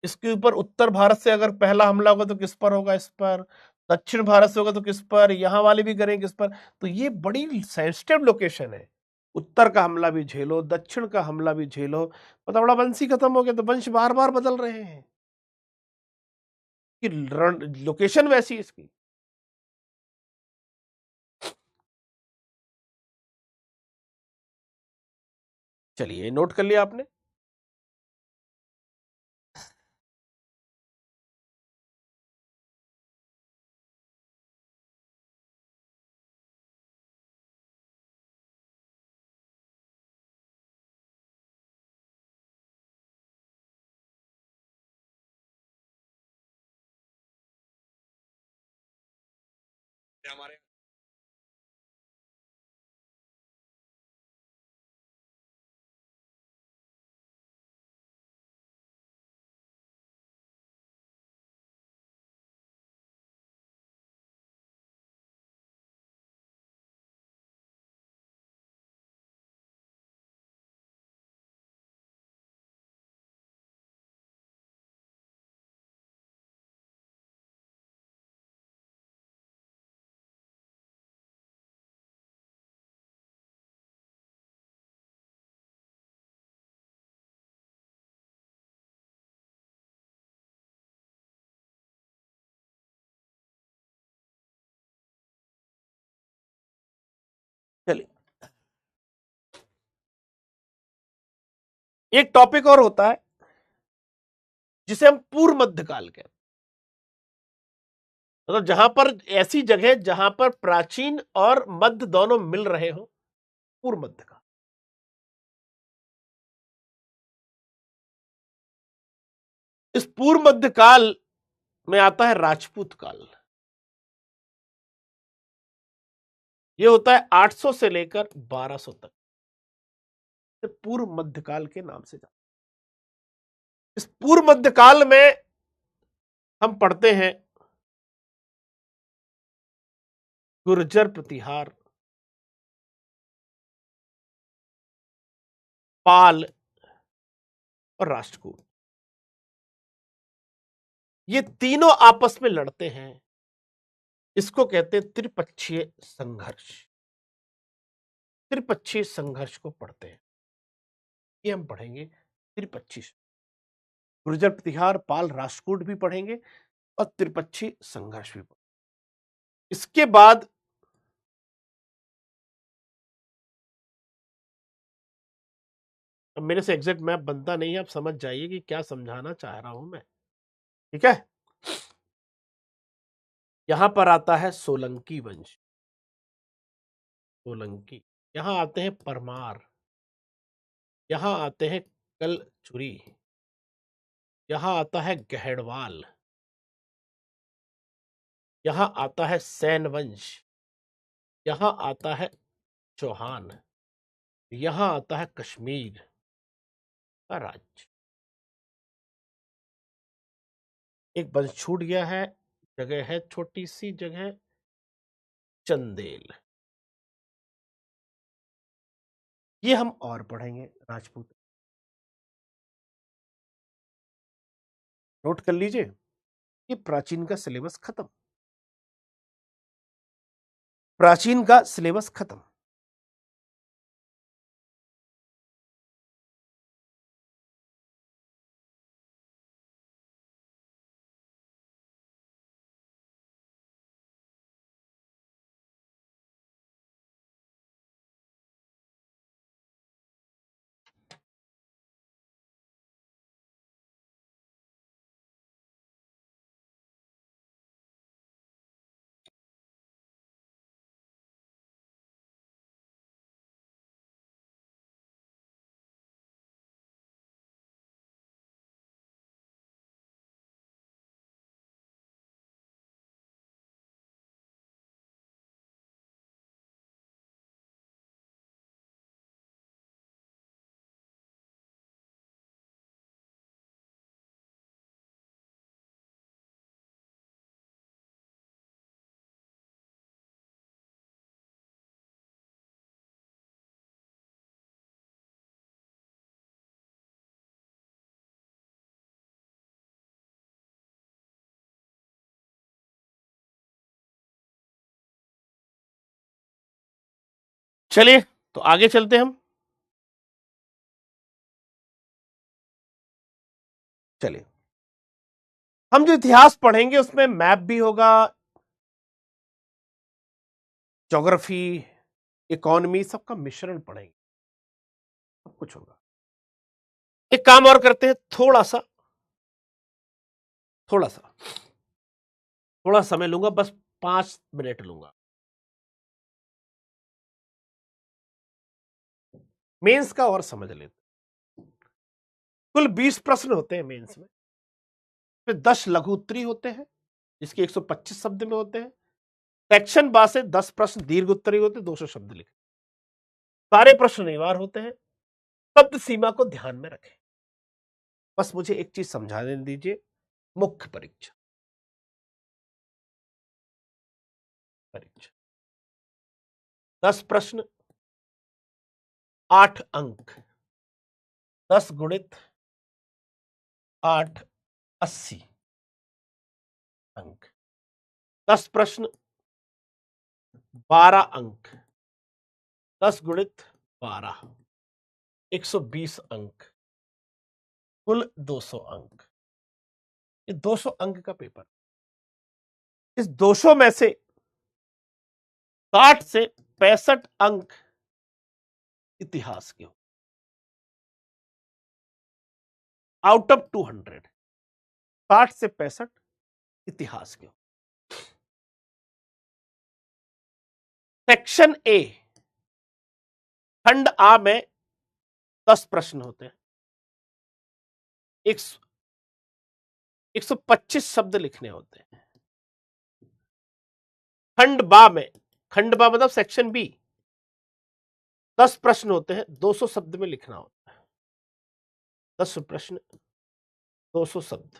इसके ऊपर उत्तर भारत से अगर पहला हमला होगा तो किस पर होगा? इस पर। दक्षिण भारत से होगा तो किस पर? यहां वाले भी करेंगे किस पर? तो ये बड़ी सेंसिटिव लोकेशन है। उत्तर का हमला भी झेलो, दक्षिण का हमला भी झेलो। पता बड़ा वंश ही खत्म हो गया, तो वंश बार बार बदल रहे हैं कि लोकेशन वैसी है इसकी। चलिए नोट कर लिया आपने। हमारे एक टॉपिक और होता है जिसे हम पूर्व मध्यकाल कहते हैं, मतलब जहां पर ऐसी जगह जहां पर प्राचीन और मध्य दोनों मिल रहे हो, पूर्व मध्यकाल। इस पूर्व मध्यकाल में आता है राजपूत काल। ये होता है 800 से लेकर 1200 तक, पूर्व मध्यकाल के नाम से जाता। इस पूर्व मध्यकाल में हम पढ़ते हैं गुर्जर प्रतिहार, पाल और राष्ट्रकूट। ये तीनों आपस में लड़ते हैं, इसको कहते हैं त्रिपक्षीय संघर्ष। त्रिपक्षीय संघर्ष को पढ़ते हैं, ये हम पढ़ेंगे त्रिपक्षीय। गुर्जर प्रतिहार, पाल, राष्ट्रकूट भी पढ़ेंगे और त्रिपक्षीय संघर्ष भी पढ़ेंगे। इसके बाद अब मेरे से एग्जैक्ट मैप बनता नहीं है, आप समझ जाइए कि क्या समझाना चाह रहा हूं मैं, ठीक है। यहां पर आता है सोलंकी वंश, सोलंकी। यहां आते हैं परमार, यहां आते हैं कलचुरी, यहां आता है गहड़वाल, यहां आता है सैन वंश, यहां आता है चौहान, यहां आता है कश्मीर का राज्य। एक वंश छूट गया है, जगह है छोटी सी जगह चंदेल। ये हम और पढ़ेंगे राजपूत। नोट कर लीजिए, ये प्राचीन का सिलेबस खत्म, प्राचीन का सिलेबस खत्म। चलिए तो आगे चलते हम। चलिए, हम जो इतिहास पढ़ेंगे उसमें मैप भी होगा, ज्योग्राफी, इकोनॉमी, सबका मिश्रण पढ़ेंगे, सब कुछ होगा। एक काम और करते हैं, थोड़ा सा थोड़ा समय लूंगा, बस 5 मिनट लूंगा। मेंस का और समझ लेते। कुल 20 प्रश्न होते हैं मेंस में, फिर 10 लघु उत्तरी होते हैं जिसके 125 शब्द में होते हैं। सेक्शन बा से 10 प्रश्न दीर्घ उत्तरी होते हैं, 200 शब्द लिखे। सारे प्रश्न अनिवार्य होते हैं, शब्द सीमा को ध्यान में रखें। बस मुझे एक चीज समझाने दीजिए, मुख्य परीक्षा 10 प्रश्न, 8 अंक, 10 गुणित 8 80 अंक, 10 प्रश्न 12 अंक, 10 गुणित 12 120 अंक, कुल 200 अंक। ये 200 अंक का पेपर। इस 200 में से 60 से 65 अंक इतिहास के हो। आउट ऑफ 200 60 से 65 इतिहास के। सेक्शन ए, खंड आ में 10 प्रश्न होते हैं, 125 शब्द लिखने होते हैं। खंड बा में, खंड बा मतलब सेक्शन बी, 10 प्रश्न होते हैं, 200 शब्द में लिखना होता है। 10 प्रश्न 200 शब्द,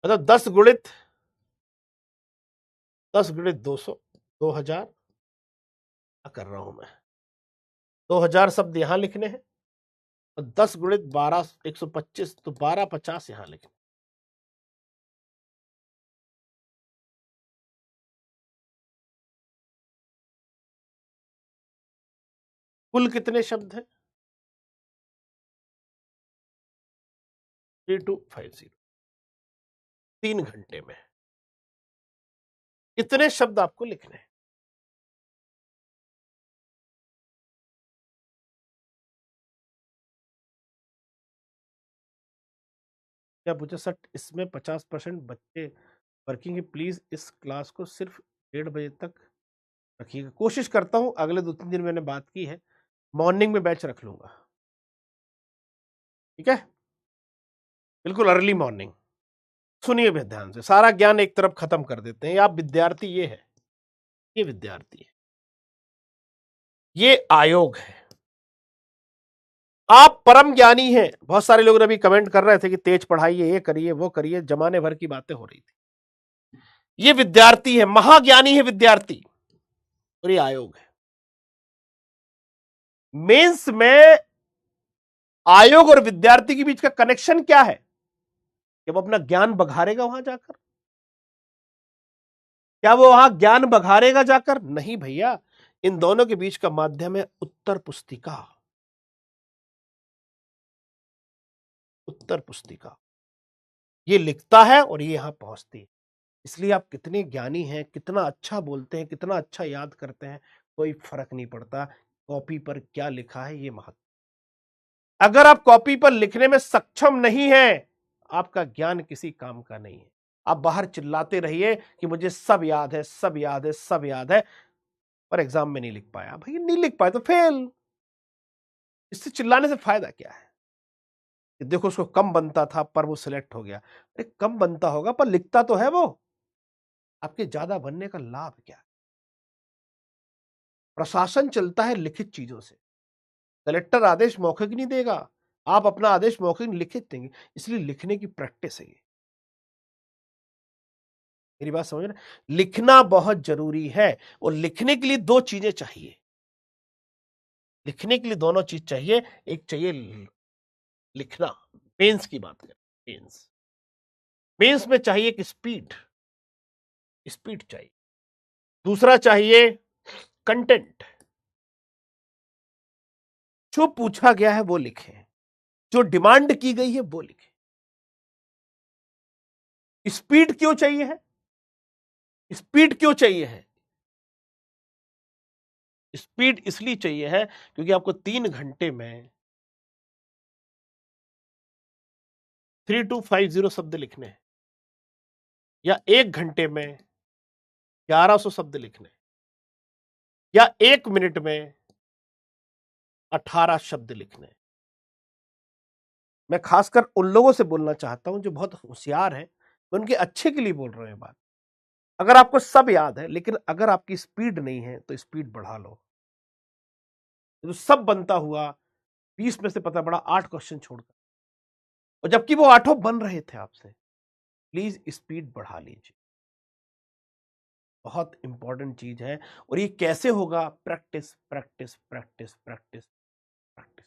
मतलब 10 गुणित 200, 2000 कर रहा हूं मैं, 2000 शब्द यहां लिखने हैं, और 10 गुणित 12 125, तो 1250 यहां लिखने। कुल कितने शब्द हैं? 3250, 3 घंटे में कितने शब्द आपको लिखने हैं? क्या पूछा सर, इसमें 50% बच्चे वर्किंग है, प्लीज इस क्लास को सिर्फ 1:30 बजे तक रखिएगा। कोशिश करता हूं, अगले 2-3 दिन मैंने बात की है, मॉर्निंग में बैच रख लूंगा, ठीक है, बिल्कुल अर्ली मॉर्निंग। सुनिए भी ध्यान से, सारा ज्ञान एक तरफ खत्म कर देते हैं। आप विद्यार्थी, ये है, ये विद्यार्थी है, ये आयोग है, आप परम ज्ञानी हैं। बहुत सारे लोग अभी कमेंट कर रहे थे कि तेज पढ़ाइए, ये करिए, वो करिए, जमाने भर की बातें हो रही थी। ये विद्यार्थी है, महाज्ञानी है विद्यार्थी, और ये आयोग है। मेंस में आयोग और विद्यार्थी के बीच का कनेक्शन क्या है? कि वो अपना ज्ञान बघारेगा वहां जाकर? क्या वो वहां ज्ञान बघारेगा जाकर? नहीं भैया, इन दोनों के बीच का माध्यम है उत्तर पुस्तिका। उत्तर पुस्तिका ये लिखता है और ये यहां पहुंचती है। इसलिए आप कितने ज्ञानी हैं, कितना अच्छा बोलते हैं, कितना अच्छा याद करते हैं, कोई फर्क नहीं पड़ता। कॉपी पर क्या लिखा है ये महत्व। अगर आप कॉपी पर लिखने में सक्षम नहीं है, आपका ज्ञान किसी काम का नहीं है। आप बाहर चिल्लाते रहिए कि मुझे सब याद है, सब याद है, सब याद है, पर एग्जाम में नहीं लिख पाया। भाई नहीं लिख पाए तो फेल। इससे चिल्लाने से फायदा क्या है? कि देखो उसको कम बनता था पर वो सिलेक्ट हो गया। अरे कम बनता होगा पर लिखता तो है वो। आपके ज्यादा बनने का लाभ क्या है? प्रशासन चलता है लिखित चीजों से। कलेक्टर आदेश मौखिक नहीं देगा, आप अपना आदेश मौखिक लिखित देंगे। इसलिए लिखने की प्रैक्टिस है ये। मेरी बात समझ रहे? लिखना बहुत जरूरी है, और लिखने के लिए 2 चीजें चाहिए। लिखने के लिए दोनों चीज चाहिए। एक चाहिए लिखना, पेन्स की बात करें, पेन्स। पेन्स में चाहिए कि स्पीड, स्पीड चाहिए। दूसरा चाहिए कंटेंट। जो पूछा गया है वो लिखें, जो डिमांड की गई है वो लिखें। स्पीड क्यों चाहिए है? स्पीड क्यों चाहिए है? स्पीड इसलिए चाहिए है क्योंकि आपको 3 घंटे में 3250 शब्द लिखने हैं, या 1 घंटे में 1100 शब्द लिखने, या 1 मिनट में 18 शब्द लिखने। मैं खासकर उन लोगों से बोलना चाहता हूं जो बहुत होशियार हैं, मैं उनके अच्छे के लिए बोल रहे हैं बात। अगर आपको सब याद है, लेकिन अगर आपकी स्पीड नहीं है तो स्पीड बढ़ा लो। तो सब बनता हुआ 20 में से पता पड़ा 8 क्वेश्चन छोड़कर, और जबकि वो 8 बन रहे थे आपसे। प्लीज स्पीड बढ़ा लीजिए, बहुत इंपॉर्टेंट चीज है। और ये कैसे होगा? Practice practice practice practice practice.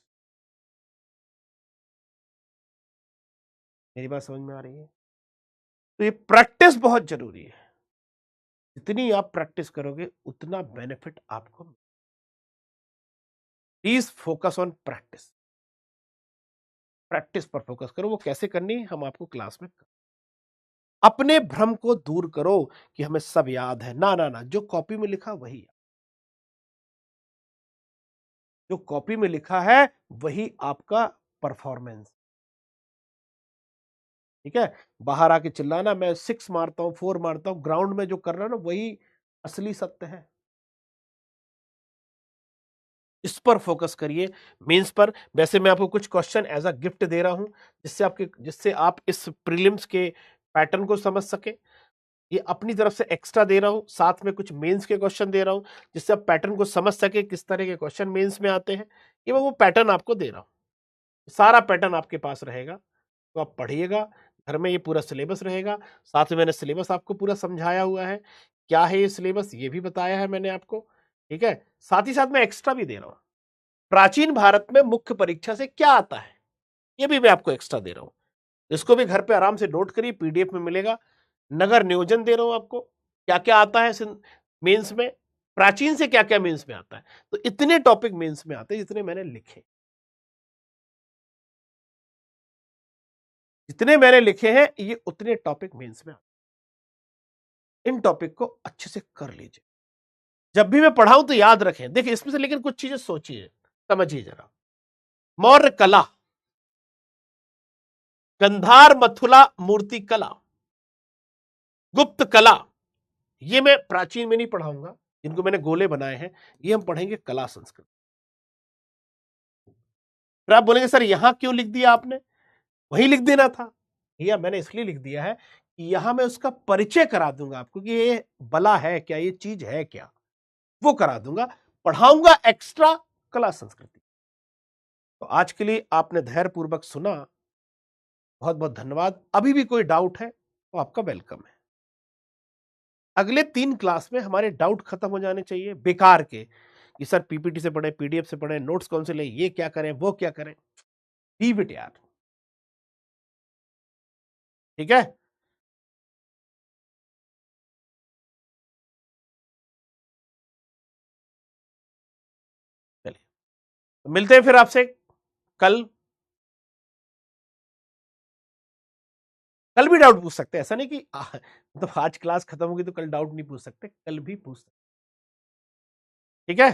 मेरी बात समझ में आ रही है? तो ये प्रैक्टिस बहुत जरूरी है। जितनी आप प्रैक्टिस करोगे उतना बेनिफिट आपको। Please focus on practice. Practice पर फोकस करो। वो कैसे करनी है हम आपको क्लास में। अपने भ्रम को दूर करो कि हमें सब याद है। ना ना ना, जो कॉपी में लिखा वही, जो कॉपी में लिखा है वही आपका परफॉर्मेंस। ठीक है, बाहर आके चिल्लाना मैं 6 मारता हूं 4 मारता हूं, ग्राउंड में जो कर रहा है ना वही असली सत्य है। इस पर फोकस करिए मेंस पर। वैसे मैं आपको कुछ क्वेश्चन एज अ गिफ्ट दे रहा हूं जिससे आप इस प्रीलिम्स के पैटर्न को समझ सके। ये अपनी तरफ से एक्स्ट्रा दे रहा हूं, साथ में कुछ मेंस के क्वेश्चन दे रहा हूं जिससे आप पैटर्न को समझ सके किस तरह के क्वेश्चन मेंस में आते हैं। ये मैं वो पैटर्न आपको दे रहा हूं, सारा पैटर्न आपके पास रहेगा, तो आप पढ़िएगा। घर में ये पूरा सिलेबस रहेगा, साथ में मैंने सिलेबस आपको पूरा समझाया हुआ है, क्या है ये सिलेबस ये भी बताया है मैंने आपको। ठीक है, साथ ही साथ मैं एक्स्ट्रा भी दे रहा हूं, प्राचीन भारत में मुख्य परीक्षा से क्या आता है ये भी मैं आपको एक्स्ट्रा दे रहा हूं। इसको भी घर पे आराम से नोट करिए, पीडीएफ में मिलेगा। नगर नियोजन दे रहा हूं आपको, क्या क्या आता है मेंस में, प्राचीन से क्या क्या मेंस में आता है। तो इतने टॉपिक मेंस में आते हैं जितने मैंने लिखे, जितने मैंने लिखे हैं ये उतने टॉपिक मेंस में आते हैं। इन टॉपिक को अच्छे से कर लीजिए, जब भी मैं पढ़ाऊं तो याद रखें। देखिए इसमें से लेकिन कुछ चीजें सोचिए, समझिए जरा। मौर्य कला, गंधार मथुरा मूर्ति कला, गुप्त कला, ये मैं प्राचीन में नहीं पढ़ाऊंगा, जिनको मैंने गोले बनाए हैं ये हम पढ़ेंगे कला संस्कृत। फिर आप बोलेंगे सर यहां क्यों लिख दिया आपने, वही लिख देना था। भैया मैंने इसलिए लिख दिया है कि यहां मैं उसका परिचय करा दूंगा आपको कि ये बला है क्या, ये चीज है क्या, वो करा दूंगा। पढ़ाऊंगा एक्स्ट्रा कला संस्कृति। तो आज के लिए आपने धैर्यपूर्वक सुना, बहुत बहुत धन्यवाद। अभी भी कोई डाउट है तो आपका वेलकम है। अगले 3 क्लास में हमारे डाउट खत्म हो जाने चाहिए बेकार के, कि सर पीपीटी से पढ़े, पीडीएफ से पढ़े, नोट्स कौन से ले, ये क्या करें वो क्या करें। लीव इट यार, ठीक है। चलिए तो मिलते हैं फिर आपसे कल। कल भी डाउट पूछ सकते हैं, ऐसा नहीं कि मतलब आज क्लास खत्म होगी तो कल डाउट नहीं पूछ सकते, कल भी पूछ सकते। ठीक है,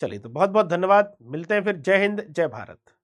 चलिए तो बहुत बहुत धन्यवाद, मिलते हैं फिर। जय हिंद जय भारत।